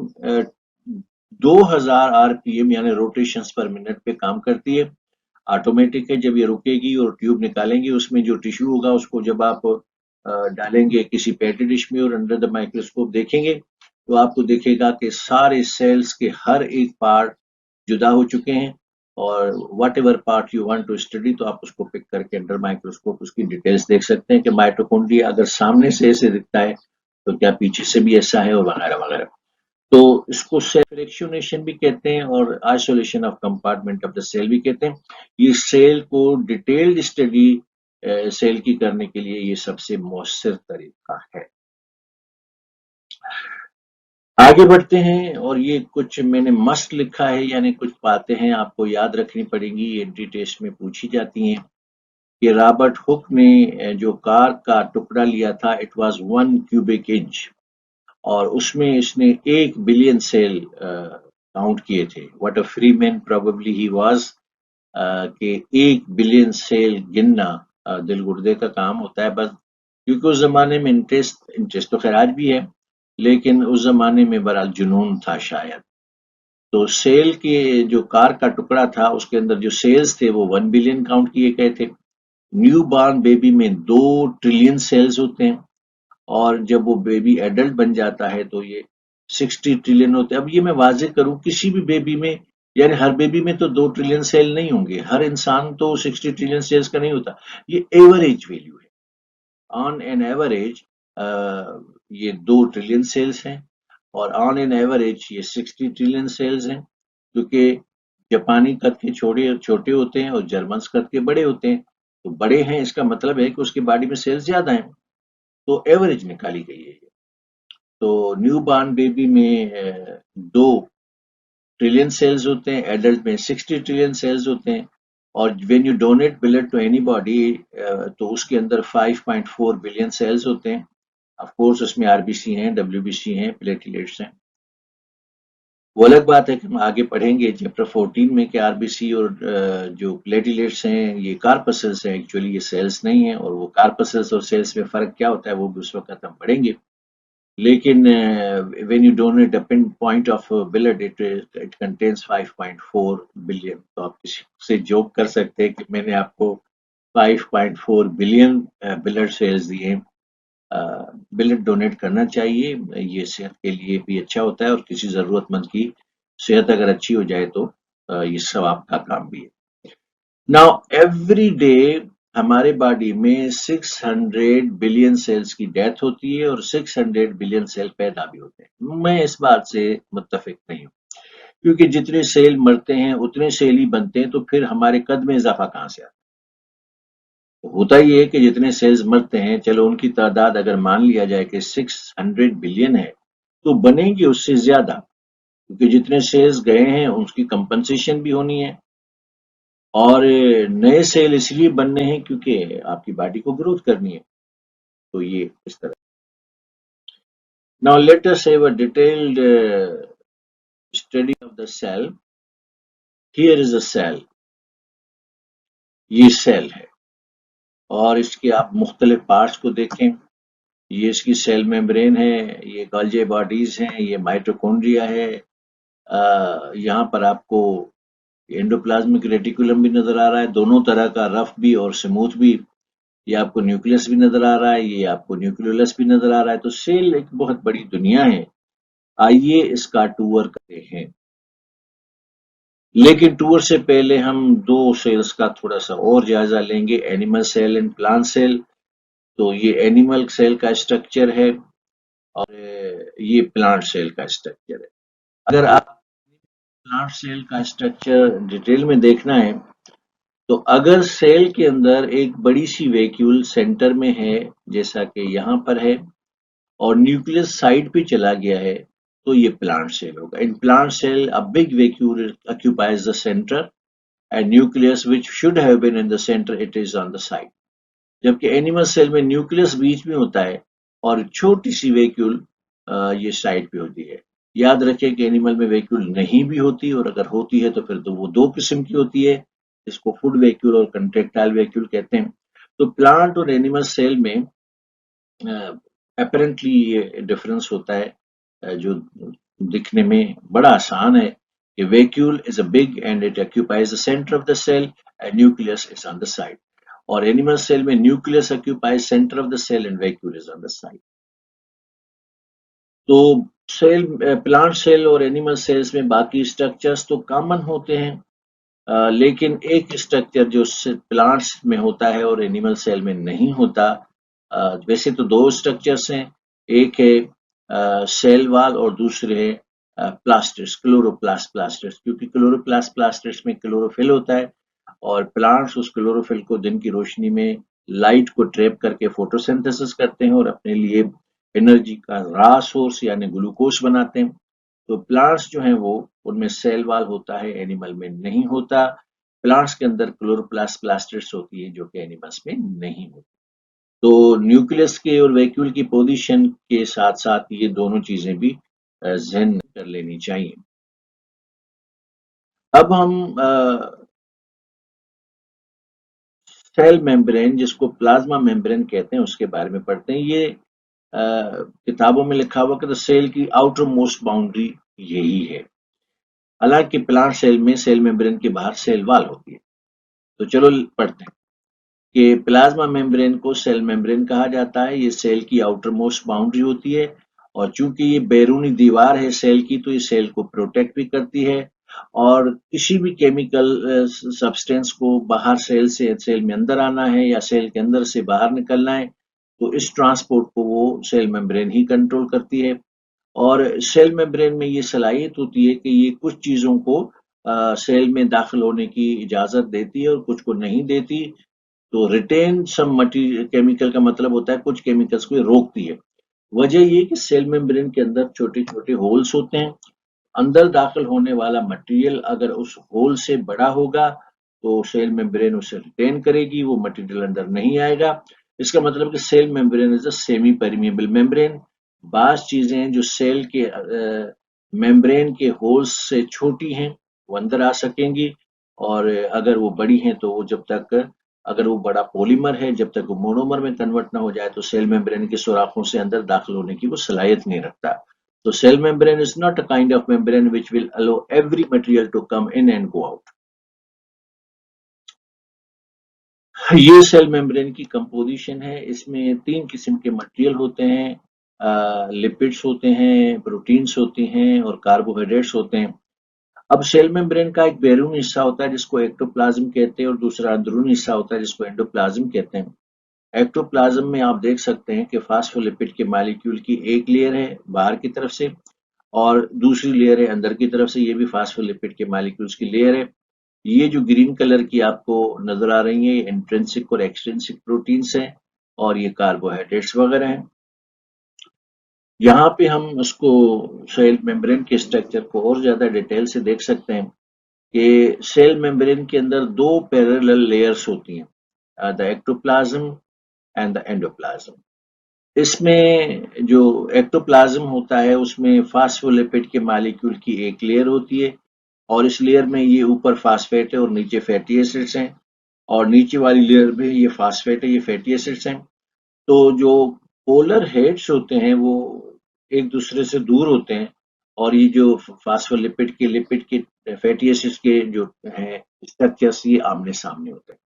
2000 आरपीएम यानी रोटेशंस पर मिनट पे काम करती है। ऑटोमेटिक है। जब ये रुकेगी और ट्यूब निकालेंगे, उसमें जो टिश्यू होगा उसको जब आप डालेंगे किसी पेटी डिश में और अंडर द माइक्रोस्कोप देखेंगे, तो आपको दिखेगा कि सारे सेल्स के हर एक पार्ट जुदा हो चुके हैं, और whatever part you want to study, तो आप उसको पिक करके अंडर माइक्रोस्कोप उसकी डिटेल्स देख सकते हैं कि माइटोकॉन्ड्रिया अगर सामने से ऐसे दिखता है तो क्या पीछे से भी ऐसा है, और वगैरह वगैरह। तो इसको सेल फ्रैक्शनेशन भी कहते हैं और isolation of compartment of the cell भी कहते हैं। ये सेल को डिटेल्ड स्टडी सेल की करने के लिए ये सबसे मौसर तरीका है। आगे बढ़ते हैं, और ये कुछ मैंने मस्ट लिखा है, यानी कुछ बातें हैं आपको याद रखनी पड़ेंगी, एंट्री टेस्ट में पूछी जाती हैं। कि रॉबर्ट हुक ने जो कार का टुकड़ा लिया था, इट वाज 1 क्यूबिक इंच, और उसमें इसने 1 बिलियन सेल काउंट किए थे। What a free man probably he was, कि 1 बिलियन सेल गिनना दिल गुर्दे का काम होता है। बस क्योंकि उस जमाने में इंटरेस्ट तो खैर आज भी है, लेकिन उस जमाने में बहरहाल जुनून था शायद। तो सेल के जो कार का टुकड़ा था, उसके अंदर जो सेल्स थे वो 1 बिलियन काउंट किए गए थे। न्यू बॉर्न बेबी में 2 ट्रिलियन सेल्स होते हैं, और जब वो बेबी एडल्ट बन जाता है तो ये 60 ट्रिलियन होते हैं। अब ये मैं वाजे करूं, किसी भी बेबी में, यानी हर बेबी में तो 2 ट्रिलियन सेल नहीं होंगे, हर इंसान तो 60 ट्रिलियन सेल्स का नहीं होता। ये एवरेज वैल्यू है। ऑन एन एवरेज ये 2 ट्रिलियन सेल्स हैं, और ऑन एन एवरेज ये 60 ट्रिलियन सेल्स हैं। क्योंकि जापानी कद के छोटे छोटे होते हैं और जर्मन्स कद के बड़े होते हैं, तो बड़े हैं इसका मतलब है कि उसकी बॉडी में सेल्स ज्यादा हैं, तो एवरेज निकाली गई है। तो न्यू बॉर्न बेबी में 2 ट्रिलियन सेल्स होते हैं, एडल्ट में 60 ट्रिलियन सेल्स होते हैं, और when you donate blood to anybody, तो उसके अंदर 5.4 बिलियन सेल्स होते हैं। ऑफ कोर्स उसमें आरबीसी हैं, डब्ल्यूबीसी हैं, प्लेटलेट्स हैं। वो अलग बात है कि हम आगे पढ़ेंगे चैप्टर 14 में कि आरबीसी और जो प्लेटलेट्स हैं ये कार्पसेल्स हैं, एक्चुअली ये सेल्स नहीं है, और वो कार्पसेल्स और सेल्स में फर्क क्या होता है वो भी उस वक्त हम पढ़ेंगे। लेकिन when you donate a pinpoint of blood, it contains 5.4 billion. तो आप किसी से जोक कर सकते हैं कि मैंने आपको 5.4 बिलियन ब्लड सेल्स दिए। ब्लड डोनेट करना चाहिए, ये सेहत के लिए भी अच्छा होता है, और किसी जरूरतमंद की सेहत अगर अच्छी हो जाए तो ये सवाब का काम भी है। नाउ एवरी डे हमारे बॉडी में 600 बिलियन सेल्स की डेथ होती है, और 600 बिलियन सेल पैदा भी होते हैं। मैं इस बात से मुत्तफिक नहीं हूँ, क्योंकि जितने सेल मरते हैं उतने सेल ही बनते हैं, तो फिर हमारे कद में इजाफा कहाँ से आता है। होता ही है कि जितने सेल्स मरते हैं, चलो उनकी तादाद अगर मान लिया जाए कि 600 बिलियन है, तो बनेंगे उससे ज्यादा, क्योंकि जितने सेल्स गए हैं उसकी कंपनसेशन भी होनी है। और नए सेल इसलिए बनने हैं क्योंकि आपकी बॉडी को ग्रोथ करनी है। तो ये इस तरह। Now let us have a detailed study of the cell. Here is a cell. ये सेल है और इसके आप मुख्तलिफ पार्ट्स को देखें। ये इसकी सेल मेम्ब्रेन है, ये गोल्जी बॉडीज हैं, ये माइटोकॉन्ड्रिया है। यहाँ पर आपको एंडोप्लाज्मिक रेटिकुलम भी नजर आ रहा है, दोनों तरह का, रफ भी और स्मूथ भी। ये आपको न्यूक्लियस भी नजर आ रहा है, ये आपको न्यूक्लियोलस भी नजर आ रहा है। तो सेल एक बहुत बड़ी दुनिया है। आइए इसका टूर करते हैं। लेकिन टूर से पहले हम दो सेल्स का थोड़ा सा और जायजा लेंगे, animal cell and plant cell. तो ये एनिमल सेल का स्ट्रक्चर है और ये प्लांट सेल का स्ट्रक्चर है। अगर आप प्लांट सेल का स्ट्रक्चर डिटेल में देखना है, तो अगर सेल के अंदर एक बड़ी सी वैक्यूल सेंटर में है, जैसा कि यहाँ पर है, और न्यूक्लियस साइड पे चला गया है, तो ये प्लांट सेल होगा। In plant cell a big vacuole occupies the center and nucleus which should have been in the center, it is on the side। जबकि एनिमल सेल में न्यूक्लियस बीच में होता है और छोटी सी वैक्यूल ये साइड पे होती है। याद रखें कि एनिमल में वैक्यूल नहीं भी होती, और अगर होती है तो फिर तो वो दो किस्म की होती है, इसको फूड वैक्यूल और कंट्रेक्टाइल वैक्यूल कहते हैं। तो प्लांट और एनिमल सेल में अपरेंटली ये डिफरेंस होता है, जो दिखने में बड़ा आसान है कि vacuole is a big and it occupies the centre of the cell and nucleus is on the side. और एनिमल सेल में nucleus occupies centre of the cell and vacuole is on the side. तो सेल, प्लांट सेल और एनिमल सेल्स में बाकी स्ट्रक्चर्स तो कॉमन होते हैं, लेकिन एक स्ट्रक्चर जो प्लांट्स में होता है और एनिमल सेल में नहीं होता। वैसे तो दो स्ट्रक्चर्स हैं, एक है सेल वाल और दूसरे है प्लास्टिड्स, क्लोरोप्लास्ट प्लास्टिड्स। क्योंकि क्लोरोप्लास्ट प्लास्टिड्स में क्लोरोफिल होता है और प्लांट्स उस क्लोरोफिल को दिन की रोशनी में लाइट को ट्रैप करके फोटोसिंथेसिस करते हैं और अपने लिए एनर्जी का रॉ सोर्स यानी ग्लूकोज बनाते हैं। तो प्लांट्स जो हैं वो, उनमें सेल वाल होता है, एनिमल में नहीं होता। प्लांट्स के अंदर क्लोरोप्लास्ट प्लास्टिड्स होती है जो कि एनिमल्स में नहीं होती। तो न्यूक्लियस के और वैक्यूल की पोजीशन के साथ साथ ये दोनों चीजें भी जहन में कर लेनी चाहिए। अब हम सेल मेम्ब्रेन, जिसको प्लाज्मा मेम्ब्रेन कहते हैं, उसके बारे में पढ़ते हैं। ये किताबों में लिखा हुआ कि द सेल की आउटर मोस्ट बाउंड्री यही है। हालांकि प्लांट सेल में सेल मेम्ब्रेन के बाहर सेल वाल होती है। तो चलो पढ़ते हैं कि प्लाज्मा मेम्ब्रेन को सेल मेम्ब्रेन कहा जाता है। ये सेल की आउटर मोस्ट बाउंड्री होती है और चूंकि ये बैरूनी दीवार है सेल की, तो ये सेल को प्रोटेक्ट भी करती है। और किसी भी केमिकल सब्सटेंस को बाहर सेल से सेल में अंदर आना है या सेल के अंदर से बाहर निकलना है, तो इस ट्रांसपोर्ट को वो सेल मेम्ब्रेन ही कंट्रोल करती है। और सेल मेम्ब्रेन में ये सलाहियत होती है कि ये कुछ चीजों को सेल में दाखिल होने की इजाजत देती है और कुछ को नहीं देती। तो रिटेन सम मटीरियल केमिकल का मतलब होता है कुछ केमिकल्स को ये रोकती है। वजह ये कि सेल मेम्ब्रेन के अंदर छोटे छोटे होल्स होते हैं। अंदर दाखिल होने वाला मटेरियल अगर उस होल से बड़ा होगा तो सेल मेम्ब्रेन उसे रिटेन करेगी, वो मटेरियल अंदर नहीं आएगा। इसका मतलब कि cell membrane is a semi permeable membrane. बास चीजें जो सेल के मेम्ब्रेन के होल्स से छोटी हैं वो अंदर आ सकेंगी, और अगर वो बड़ी हैं तो वो जब तक, अगर वो बड़ा पॉलीमर है, जब तक वो मोनोमर में कन्वर्ट ना हो जाए तो सेल मेम्ब्रेन के सुराखों से अंदर दाखिल होने की वो सलाहियत नहीं रखता। So cell membrane is not a kind of membrane which will allow every material to come in and go out. ये सेल मेम्ब्रेन की कंपोजिशन है। इसमें तीन किस्म के मटेरियल होते हैं, लिपिड्स होते हैं, प्रोटीन्स होती हैं और कार्बोहाइड्रेट्स होते हैं। अब सेल मेम्ब्रेन का एक बैरूनी हिस्सा होता है जिसको एक्टोप्लाज्म कहते हैं और दूसरा अंदरूनी हिस्सा होता है जिसको एंडोप्लाज्म कहते हैं। एक्टोप्लाज्म में आप देख सकते हैं कि फास्फोलिपिड के मॉलिक्यूल की एक लेयर है बाहर की तरफ से और दूसरी लेयर है अंदर की तरफ से, ये भी फास्फोलिपिड के मॉलिक्यूल्स की लेयर है। ये जो ग्रीन कलर की आपको नजर आ रही है, ये इंट्रिंसिक और एक्सट्रिंसिक प्रोटीन्स हैं और ये कार्बोहाइड्रेट्स वगैरह हैं। यहाँ पे हम उसको सेल मेम्ब्रेन के स्ट्रक्चर को और ज्यादा डिटेल से देख सकते हैं कि सेल मेम्ब्रेन के अंदर दो पैरेलल लेयर्स होती हैं, the ectoplasm and the endoplasm. इसमें जो एक्टोप्लाज्म होता है उसमें फास्फोलिपिड के मॉलिक्यूल की एक लेयर होती है और इस लेयर में ये ऊपर फास्फेट है और नीचे फैटी एसिड्स हैं और नीचे वाली लेयर में ये फास्फेट है, ये फैटी एसिड्स हैं। तो जो पोलर हेड्स होते हैं वो एक दूसरे से दूर होते हैं और ये जो फास्फोलिपिड के लिपिड के फैटी एसिड्स के जो हैं स्ट्रक्चर्स ये आमने सामने होते हैं।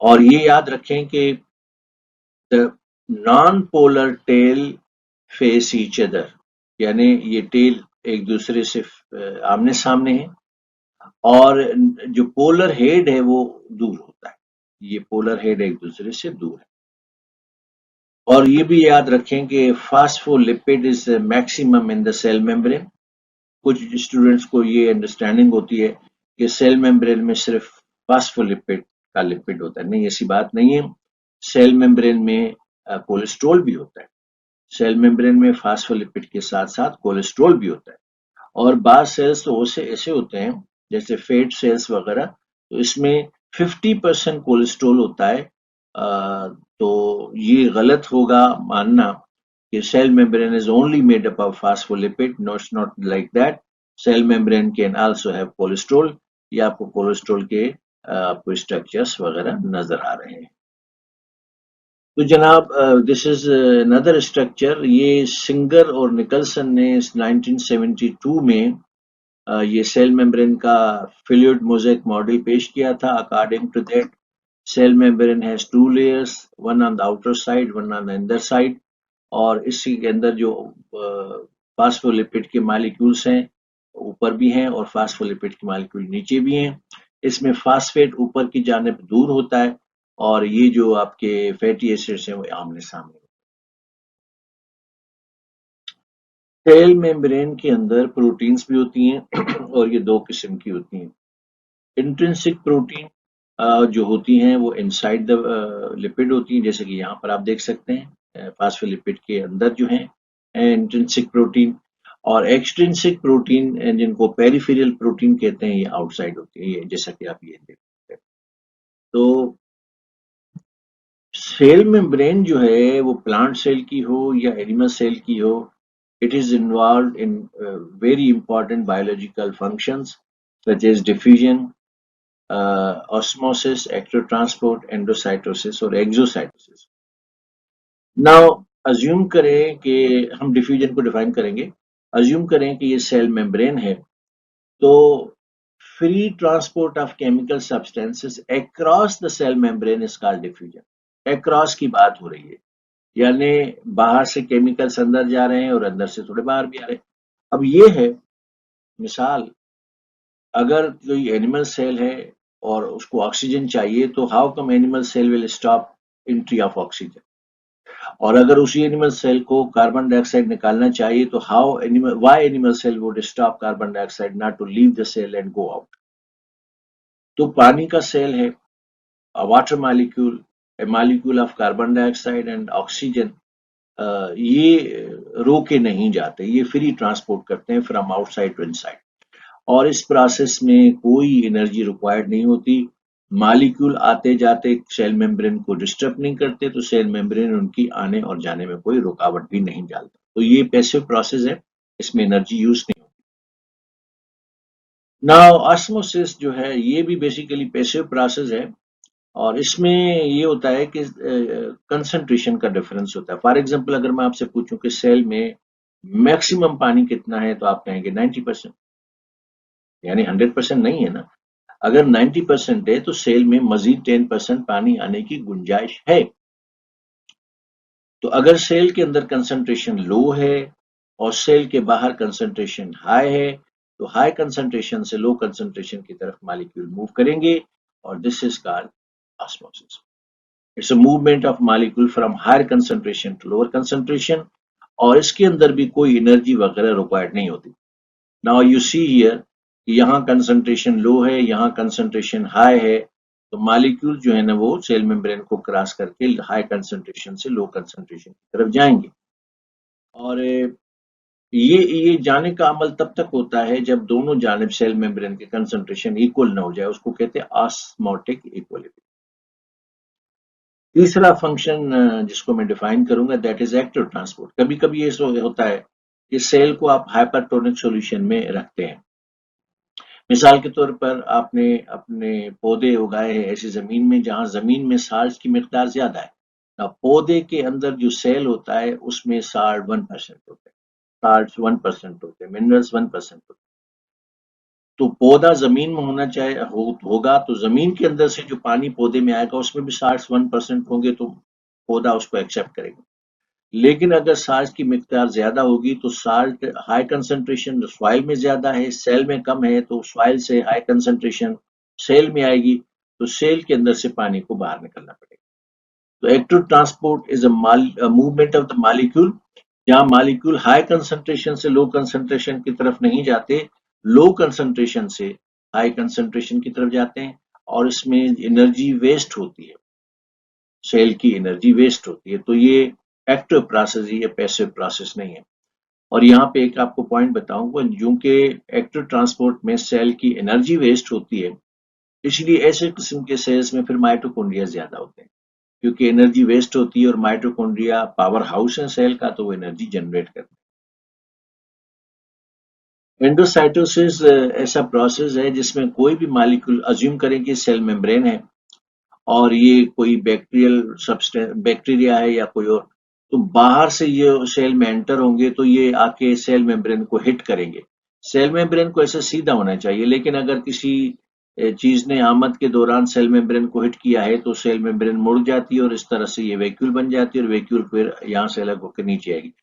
और ये याद रखें कि the non polar tail face each other, यानी ये टेल एक दूसरे से आमने सामने है और जो पोलर हेड है वो दूर होता है। ये पोलर हेड एक दूसरे से दूर है। और ये भी याद रखें कि phospholipid is maximum in the cell membrane. कुछ स्टूडेंट्स को ये अंडरस्टैंडिंग होती है कि सेल मेम्ब्रेन में सिर्फ फास्फोलिपिड का लिपिड होता है। नहीं, ऐसी बात नहीं है। सेल मेम्ब्रेन में कोलेस्ट्रॉल भी होता है। सेल मेम्ब्रेन में फास्फोलिपिड के साथ साथ कोलेस्ट्रॉल भी होता है। और बाज सेल्स तो ऐसे ऐसे होते हैं जैसे फेट सेल्स वगैरह, तो इसमें 50% कोलेस्ट्रॉल होता है। तो ये गलत होगा मानना कि cell membrane is only made up of phospholipid. No, it's not like that. Cell membrane can also have cholesterol. ये आपको कोलेस्ट्रॉल के आपको स्ट्रक्चर्स वगैरह नजर आ रहे हैं। तो जनाब, दिस इज अनदर स्ट्रक्चर। ये सिंगर और निकलसन ने 1972 में ये सेल मेम्ब्रेन का फ्लूइड मोज़ेक मॉडल पेश किया था। According to that, cell membrane has two layers, one on the outer side, one on the inner side. और इसी के अंदर जो फास्फोलिपिड के मॉलिक्यूल्स हैं ऊपर भी हैं और फास्फोलिपिड के मॉलिक्यूल नीचे भी हैं। इसमें फास्फेट ऊपर की जानिब दूर होता है और ये जो आपके फैटी एसिड्स हैं वो आमने सामने। सेल मेम्ब्रेन के अंदर प्रोटीन्स भी होती हैं और ये दो किस्म की होती हैं। इंट्रिंसिक प्रोटीन जो होती हैं वो इनसाइड द लिपिड होती हैं, जैसे कि यहाँ पर आप देख सकते हैं फास्फोलिपिड के अंदर जो है इंट्रिंसिक प्रोटीन। और एक्सट्रिंसिक प्रोटीन जिनको पेरिफेरल प्रोटीन कहते हैं ये आउटसाइड होती है, ये जैसा कि आप ये देख सकते हैं। तो सेल मेम्ब्रेन जो है वो प्लांट सेल की हो या एनिमल सेल की हो, it is involved in very important biological functions such as diffusion, osmosis, ectotransport, endocytosis और exocytosis. Now assume करें कि हम डिफ्यूजन को डिफाइन करेंगे। assume करें कि ये सेल मेम्ब्रेन है, तो free transport of chemical substances across the cell membrane is called diffusion. Across की बात हो रही है, यानी बाहर से केमिकल्स अंदर जा रहे हैं और अंदर से थोड़े बाहर भी आ रहे हैं। अब ये है मिसाल, अगर कोई एनिमल सेल है और उसको ऑक्सीजन चाहिए तो how come animal cell will stop entry of oxygen. और अगर उसी एनिमल सेल को कार्बन डाइऑक्साइड निकालना चाहिए तो how animal why animal cell would stop carbon dioxide not to leave the cell and go out. तो पानी का सेल है, water molecule, a molecule of carbon dioxide and oxygen, ये रोके नहीं जाते, ये फ्री ट्रांसपोर्ट करते हैं फ्रॉम आउटसाइड टू इनसाइड। और इस प्रोसेस में कोई एनर्जी रिक्वायर्ड नहीं होती। मॉलिक्यूल आते जाते सेल मेम्ब्रेन को डिस्टर्ब नहीं करते, तो सेल मेम्ब्रेन उनकी आने और जाने में कोई रुकावट भी नहीं डालता। तो ये पैसिव प्रोसेस है, इसमें एनर्जी यूज नहीं होती। नाउ ऑस्मोसिस जो है ये भी बेसिकली पैसिव प्रोसेस है और इसमें ये होता है कि कंसंट्रेशन का डिफरेंस होता है। फॉर एग्जांपल अगर मैं आपसे पूछूं कि सेल में मैक्सिमम पानी कितना है तो आप कहेंगे 90%, यानी 100% नहीं है ना। अगर 90% है तो सेल में मजीद 10% पानी आने की गुंजाइश है। तो अगर सेल के अंदर कंसंट्रेशन लो है और सेल के बाहर कंसंट्रेशन हाई है, तो हाई कंसंट्रेशन से लो कंसंट्रेशन की तरफ मॉलिक्यूल मूव करेंगे और this is called osmosis. It's a movement of molecule from higher concentration to lower concentration और इसके अंदर भी कोई एनर्जी वगैरह रिक्वायर्ड नहीं होती। नाउ यू सी हियर, यहाँ कंसंट्रेशन लो है, यहाँ कंसंट्रेशन हाई है, तो मॉलिक्यूल जो है ना वो सेल मेम्ब्रेन को क्रॉस करके हाई कंसंट्रेशन से लो कंसंट्रेशन की तरफ जाएंगे। और ये जाने का अमल तब तक होता है जब दोनों जानिब सेल मेम्ब्रेन के कंसंट्रेशन इक्वल ना हो जाए, उसको कहते हैं ऑस्मोटिक इक्विलिब्रियम। तीसरा फंक्शन जिसको मैं डिफाइन करूंगा दैट इज एक्टिव ट्रांसपोर्ट। कभी कभी ये होता है कि सेल को आप हाइपरटोनिक सॉल्यूशन में रखते हैं। मिसाल के तौर पर आपने अपने पौधे उगाए हैं ऐसी जमीन में जहां जमीन में साल्ट की मिकदार ज्यादा है। अब पौधे के अंदर जो सेल होता है उसमें साल्ट 1% होते हैं, साल्ट 1% होते हैं, मिनरल्स 1% होते हैं। तो पौधा जमीन में होना चाहे होगा तो जमीन के अंदर से जो पानी पौधे में आएगा उसमें भी साल्ट 1% होंगे तो पौधा उसको एक्सेप्ट करेगा। लेकिन अगर साल्ट की मिकदार ज्यादा होगी तो साल्ट हाई कंसंट्रेशन सॉइल में ज्यादा है, सेल में कम है, तो सॉइल से हाई कंसंट्रेशन सेल में आएगी, तो सेल के अंदर से पानी को बाहर निकलना पड़ेगा। तो active transport is a movement of the molecule, जहां मॉलिक्यूल हाई कंसंट्रेशन से लो कंसंट्रेशन की तरफ नहीं जाते, लो कंसंट्रेशन से हाई कंसंट्रेशन की तरफ जाते हैं, और इसमें एनर्जी वेस्ट होती है, सेल की एनर्जी वेस्ट होती है। तो ये एक्टिव प्रोसेस है, ये पैसिव प्रोसेस नहीं है। और यहाँ पे एक आपको पॉइंट बताऊंगा, क्योंकि एक्टिव ट्रांसपोर्ट में सेल की एनर्जी वेस्ट होती है, इसलिए ऐसे किस्म के सेल्स में फिर माइटोकॉन्ड्रिया ज्यादा होते हैं, क्योंकि एनर्जी वेस्ट होती है और माइटोकॉन्ड्रिया पावर हाउस है सेल का, तो वो एनर्जी जनरेट करते हैं। एंडोसाइटोसिस ऐसा प्रोसेस है जिसमें कोई भी मॉलिक्यूल अज्यूम करें कि सेल मेम्ब्रेन है और ये कोई बैक्टीरियल सब्सटेंस बैक्टीरिया है या कोई और, तो बाहर से ये सेल में एंटर होंगे तो ये आके सेल मेम्ब्रेन को हिट करेंगे। सेल मेम्ब्रेन को ऐसे सीधा होना चाहिए, लेकिन अगर किसी चीज ने आमद के दौरान सेल मेम्ब्रेन को हिट किया है तो सेल मेम्ब्रेन मुड़ जाती है और इस तरह से ये वैक्यूल बन जाती है और वैक्यूल फिर यहाँ से अलग होकर नीचे आएगी।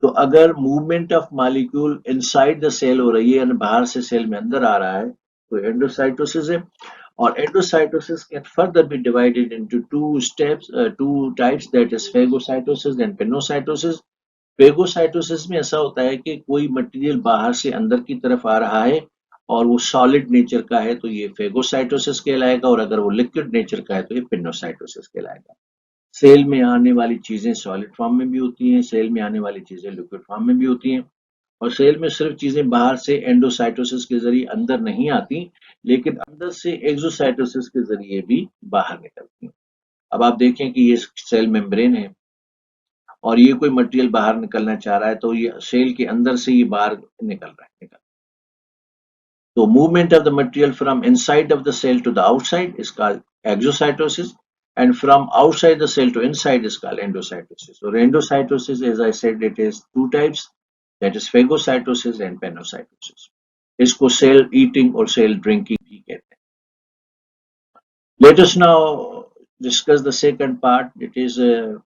तो अगर movement of molecule inside the cell हो रही है यानी बाहर से सेल में अंदर आ रहा है तो एंडोसाइटोसिस है। Or endocytosis can further be divided into two types, that is phagocytosis and pinocytosis. Phagocytosis में ऐसा होता है कि कोई मटेरियल बाहर से अंदर की तरफ आ रहा है और वो सॉलिड नेचर का है तो ये फेगोसाइटोसिस कहलाएगा, और अगर वो लिक्विड नेचर का है तो ये पिनोसाइटोसिस कहलाएगा। सेल में आने वाली चीजें सॉलिड फॉर्म में भी होती हैं, सेल में आने वाली चीजें लिक्विड फॉर्म में भी होती हैं, और सेल में सिर्फ चीजें बाहर से एंडोसाइटोसिस के जरिए अंदर नहीं आती, लेकिन अंदर से एक्सोसाइटोसिस के जरिए भी बाहर निकलती हैं। अब आप देखें कि ये सेल मेम्ब्रेन है और ये कोई मटेरियल बाहर निकलना चाह रहा है तो ये सेल के अंदर से ही बाहर निकल रहा है। तो movement of the material from inside of the cell to the outside is called exocytosis, and from outside the cell to inside is called endocytosis. So endocytosis, as I said, it is two types, that is phagocytosis and panocytosis. इसको सेल ईटिंग और सेल ड्रिंकिंग भी कहते हैं। Let us now discuss the second part. It is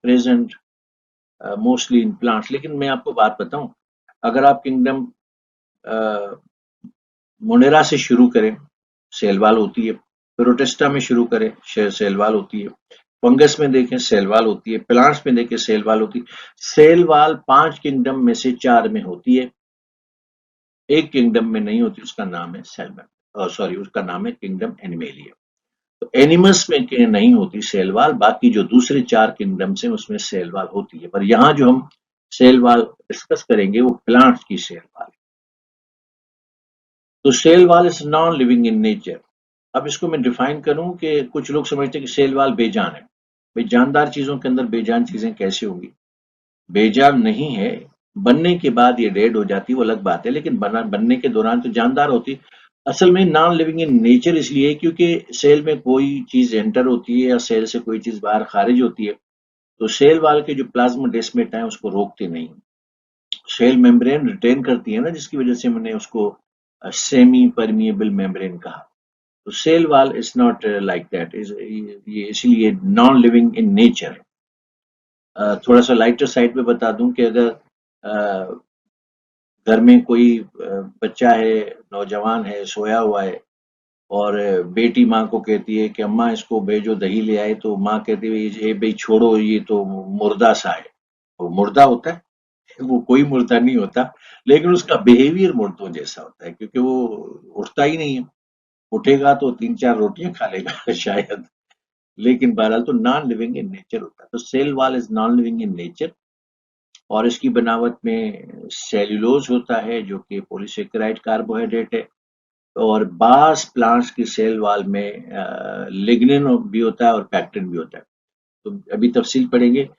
present mostly in plants. लेकिन मैं आपको बात बताऊं, अगर आप किंगडम मोनेरा से शुरू करें, सेल वाल होती है, प्रोटिस्टा में शुरू करें, सेल वाल होती है, फंगस में देखें सेल वाल होती है, प्लांट्स में देखें सेल वाल होती है। सेल वाल 5 किंगडम में से 4 में होती है, एक किंगडम में नहीं होती, उसका नाम है सॉरी उसका नाम है किंगडम एनिमेलिया। तो एनिमल्स में नहीं होती सेल वाल, बाकी जो दूसरे 4 किंगडम से उसमें सेल वाल होती है, पर यहाँ जो हम सेल वाल डिस्कस करेंगे वो प्लांट्स की सेल वाल। तो cell wall is non living in nature. अब इसको मैं डिफाइन करूं कि कुछ लोग समझते हैं कि सेल वाल बेजान है। भाई जानदार चीजों के अंदर बेजान चीजें कैसे होंगी? बेजान नहीं है, बनने के बाद ये डेड हो जाती है वो अलग बात है, लेकिन बनने के दौरान तो जानदार होती। असल में नॉन लिविंग इन नेचर इसलिए क्योंकि सेल में कोई चीज एंटर होती है या सेल से कोई चीज बाहर खारिज होती है तो सेल वाल के जो प्लाज्मोडेस्माटा है उसको रोकते नहीं, सेल मेम्ब्रेन रिटेन करती है ना, जिसकी वजह से मैंने उसको सेमी परमिएबल मेम्ब्रेन कहा। तो cell wall is not like that, is ये इसलिए नॉन लिविंग इन नेचर। थोड़ा सा लाइटर साइड पे बता दूं कि अगर घर में कोई बच्चा है, नौजवान है, सोया हुआ है और बेटी माँ को कहती है कि अम्मा इसको भेजो दही ले आए, तो माँ कहती है ये भाई छोड़ो ये तो मुर्दा सा है। वो मुर्दा होता है? वो कोई मुर्दा नहीं होता, लेकिन उसका बिहेवियर मुर्दों जैसा होता है क्योंकि वो उठता ही नहीं है। उठेगा तो 3-4 रोटियां खा लेगा शायद, लेकिन बहरहाल तो नॉन लिविंग इन नेचर होता है। तो cell wall is non living in nature, और इसकी बनावट में सेल्यूलोज होता है जो कि पॉलीसेकेराइड कार्बोहाइड्रेट है। और बास प्लांट्स की सेल वॉल में लिग्निन भी होता है और पैक्टिन भी होता है। तो अभी तफसील पढ़ेंगे।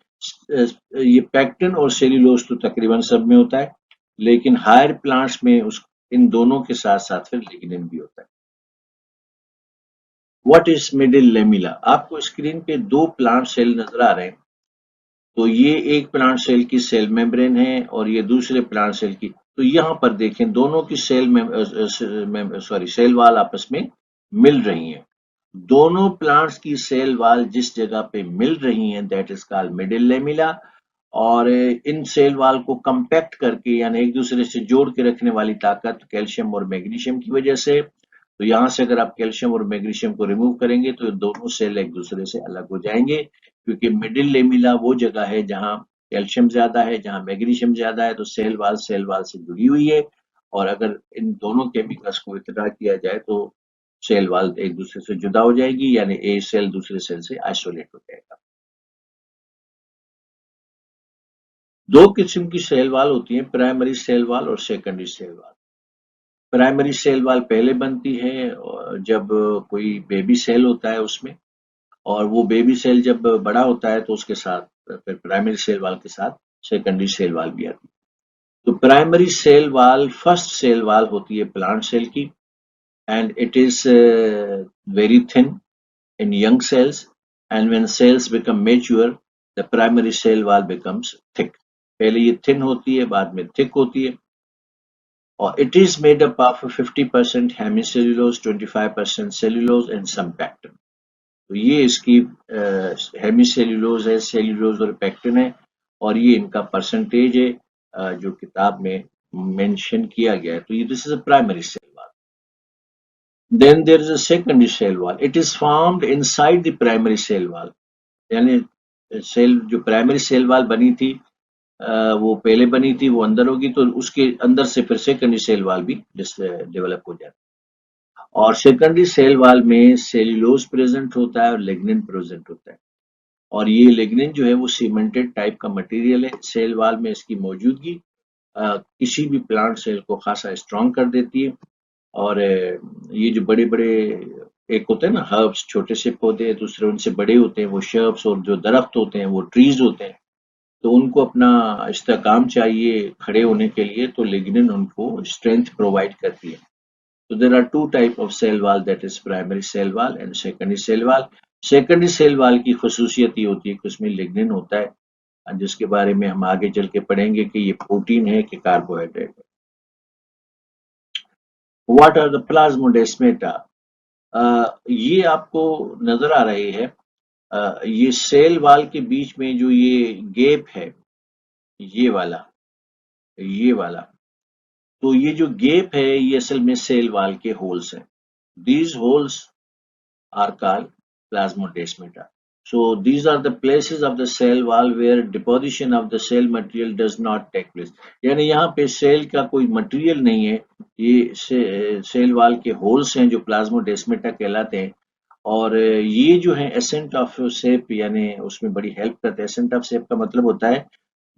ये पैक्टिन और सेल्यूलोज तो तकरीबन सब में होता है, लेकिन हायर प्लांट्स में उस इन दोनों के साथ साथ फिर लिग्निन भी होता है। What is middle lamella? आपको स्क्रीन पे दो प्लांट सेल नजर आ रहे हैं। तो ये एक प्लांट सेल की सेल मेम्ब्रेन है और ये दूसरे प्लांट सेल की। तो यहाँ पर देखें दोनों की सेल वॉल आपस में मिल रही हैं। दोनों प्लांट्स की सेल वॉल जिस जगह पे मिल रही हैं that is called middle lamella. और इन सेल वॉल को कंपैक्ट करके यानी एक दूसरे से जोड़ के रखने वाली ताकत कैल्शियम और मैग्नीशियम की वजह से। तो यहाँ से अगर आप कैल्शियम और मैग्नीशियम को रिमूव करेंगे तो दोनों सेल एक दूसरे से अलग हो जाएंगे, क्योंकि मिडिल लेमिला वो जगह है जहाँ कैल्शियम ज्यादा है, जहाँ मैग्नीशियम ज्यादा है। तो सेल वाल से जुड़ी हुई है। और अगर इन दोनों केमिकल्स को विथड्रॉ किया जाए तो सेल वाल एक दूसरे से जुदा हो जाएगी, यानी एक सेल दूसरे सेल से आइसोलेट हो जाएगा। दो किस्म की सेल वाल होती है, प्राइमरी सेल वाल और secondary cell wall. Primary cell wall पहले बनती है जब कोई बेबी सेल होता है उसमें, और वो बेबी सेल जब बड़ा होता है तो उसके साथ फिर प्राइमरी सेल वाल के साथ सेकेंडरी सेल वाल भी आती है। तो primary cell wall first cell wall होती है प्लांट सेल की, and it is very thin in young cells, and when cells become mature the primary cell wall becomes thick. पहले ये thin होती है, बाद में thick होती है। और it is made up of 50% hemicellulose, 25% cellulose and some pectin. तो ये इसकी हेमीसेल्यूलोज है, सेल्यूलोज और पैक्टिन है, और ये इनका परसेंटेज है जो किताब में मेंशन किया गया है। तो ये this is a primary cell wall. Then there is a secondary cell wall. It is formed inside the primary cell wall, यानी सेल जो प्राइमरी सेल वॉल बनी थी वो पहले बनी थी, वो अंदर होगी तो उसके अंदर से फिर सेकेंडरी सेल वॉल भी डेवलप हो जाती है। और सेकेंडरी सेल वॉल में सेल्यूलोज प्रेजेंट होता है और लिग्निन प्रेजेंट होता है। और ये लिग्निन जो है वो सीमेंटेड टाइप का मटेरियल है। सेल वॉल में इसकी मौजूदगी किसी भी प्लांट सेल को खासा स्ट्रॉन्ग कर देती है। और ये जो बड़े बड़े एक होते हैं ना हर्ब्स, छोटे से पौधे, दूसरे उनसे बड़े होते हैं वो शर्ब्स, और जो दरख्त होते हैं वो ट्रीज होते हैं। तो उनको अपना इस्तेकाम चाहिए खड़े होने के लिए, तो लिग्निन उनको स्ट्रेंथ प्रोवाइड करती है। तो there are two type of cell wall, that is primary cell wall and secondary cell wall. Secondary cell wall की खसूसियत ये होती है कि उसमें लिग्निन होता है, जिसके बारे में हम आगे चल के पढ़ेंगे कि ये प्रोटीन है कि कार्बोहाइड्रेट है। What are the plasmodesmata? ये आपको नजर आ रही है। ये सेल वाल के बीच में जो ये गैप है, ये वाला, ये वाला, तो ये जो गैप है ये असल में सेल वाल के होल्स हैं। These holes are called plasmodesmata. So these are the places of the cell wall where deposition of the cell material does not take place. यानी यहाँ पे सेल का कोई मटेरियल नहीं है, ये सेल वाल के होल्स हैं जो प्लाज्मोडेस्मेटा कहलाते हैं। और ये जो है एसेंट ऑफ शेप, यानी उसमें बड़ी हेल्प करते हैं। एसेंट ऑफ शेप का मतलब होता है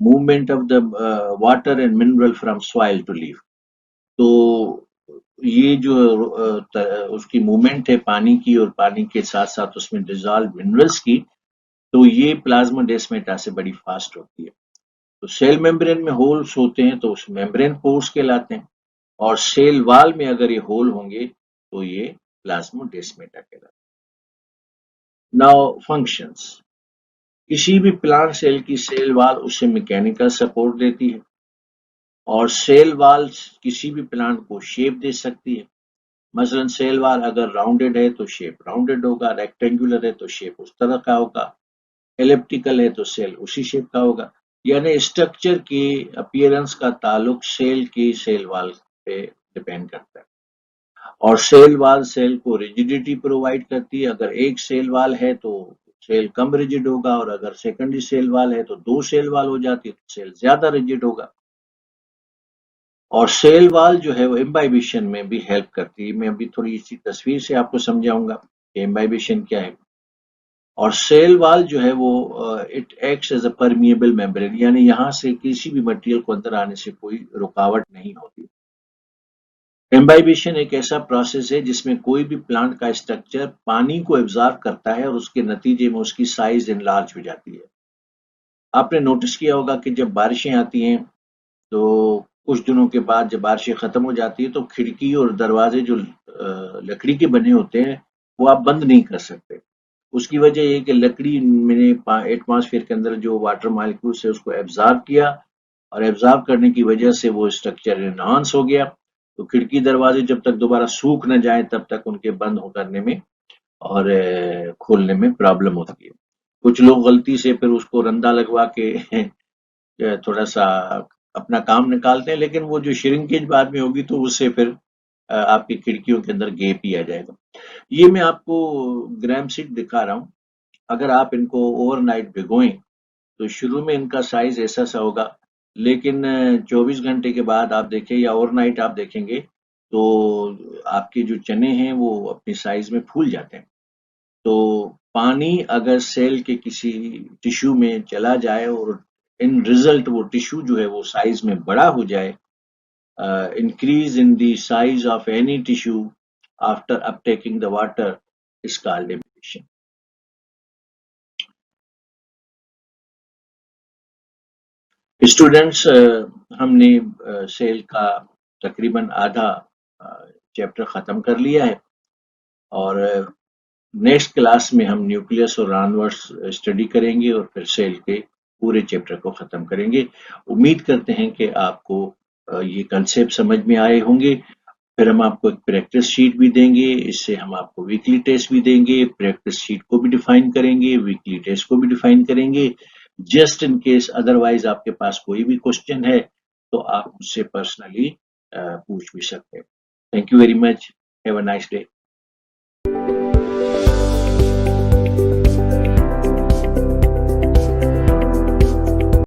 movement of the water and mineral from soil to leaf. तो ये जो उसकी मूवमेंट है पानी की, और पानी के साथ साथ उसमें डिजॉल्व मिनरल्स की, तो ये प्लाज्मोडेस्मेटा से बड़ी फास्ट होती है। तो सेल मेम्ब्रेन में होल्स होते हैं तो उस मेम्ब्रेन पोर्स कहलाते हैं, और सेल वाल में अगर ये होल होंगे तो ये प्लाज्मोडेस्मेटा कहलाते हैं। Now functions. किसी भी प्लांट सेल की सेल वाल उसे मैकेनिकल सपोर्ट देती है, और सेल वाल किसी भी प्लांट को शेप दे सकती है। मसलन सेल वाल अगर राउंडेड है तो शेप राउंडेड होगा, रेक्टेंगुलर है तो शेप उस तरह का होगा, एलिप्टिकल है तो सेल उसी शेप का होगा। यानी स्ट्रक्चर की अपीयरेंस का ताल्लुक सेल की सेल वाल पे डिपेंड करता है। और सेल वाल सेल को रिजिडिटी प्रोवाइड करती है। अगर एक सेल वाल है तो सेल कम रिजिड होगा, और अगर सेकेंडरी सेल वाल है तो दो सेल वाल हो जाती है तो सेल ज्यादा रिजिड होगा। और सेल वाल जो है वो इम्बाइबिशन में भी हेल्प करती है। मैं अभी थोड़ी इसी तस्वीर से आपको समझाऊंगा कि इम्बाइबिशन क्या है। और सेल वाल जो है वो it acts as a permeable membrane, यानी यहाँ से किसी भी मटेरियल को अंदर आने से कोई रुकावट नहीं होती। एम्बाइबेशन एक ऐसा प्रोसेस है जिसमें कोई भी प्लांट का स्ट्रक्चर पानी को एब्जॉर्ब करता है और उसके नतीजे में उसकी साइज एनलार्ज हो जाती है। आपने नोटिस किया होगा कि जब बारिशें आती हैं तो कुछ दिनों के बाद जब बारिशें खत्म हो जाती है तो खिड़की और दरवाजे जो लकड़ी के बने होते हैं वो आप बंद नहीं कर सकते। उसकी वजह ये है कि लकड़ी मैंने एटमॉस्फेयर के अंदर जो वाटर मॉलिक्यूल्स है उसको एब्जॉर्ब किया और एब्जॉर्ब करने की वजह से वो स्ट्रक्चर एनहांस हो गया। तो खिड़की दरवाजे जब तक दोबारा सूख न जाए तब तक उनके बंद हो करने में और खोलने में प्रॉब्लम होती है। कुछ लोग गलती से फिर उसको रंदा लगवा के थोड़ा सा अपना काम निकालते हैं, लेकिन वो जो श्रिंकेज बाद में होगी तो उससे फिर आपकी खिड़कियों के अंदर गैप ही आ जाएगा। ये मैं आपको ग्राम सीड दिखा रहा हूँ। अगर आप इनको ओवरनाइट भिगोएं तो शुरू में इनका साइज ऐसा सा होगा, लेकिन 24 घंटे के बाद आप देखें या ओवरनाइट आप देखेंगे तो आपके जो चने हैं वो अपनी साइज में फूल जाते हैं। तो पानी अगर सेल के किसी टिश्यू में चला जाए और इन रिजल्ट वो टिश्यू जो है वो साइज में बड़ा हो जाए, increase in the size of any tissue after uptaking the water is called emulsion. Students, हमने सेल का तकरीबन आधा चैप्टर खत्म कर लिया है और नेक्स्ट क्लास में हम न्यूक्लियस और ऑनवर्ड्स स्टडी करेंगे और फिर सेल के पूरे चैप्टर को खत्म करेंगे। उम्मीद करते हैं कि आपको ये कंसेप्ट समझ में आए होंगे। फिर हम आपको एक प्रैक्टिस शीट भी देंगे, इससे हम आपको वीकली टेस्ट भी देंगे, प्रैक्टिस शीट को भी डिफाइन करेंगे, वीकली टेस्ट को भी डिफाइन करेंगे। जस्ट इन केस अदरवाइज आपके पास कोई भी क्वेश्चन है तो आप मुझसे पर्सनली पूछ भी सकते हैं। Thank you very much. Have a nice day.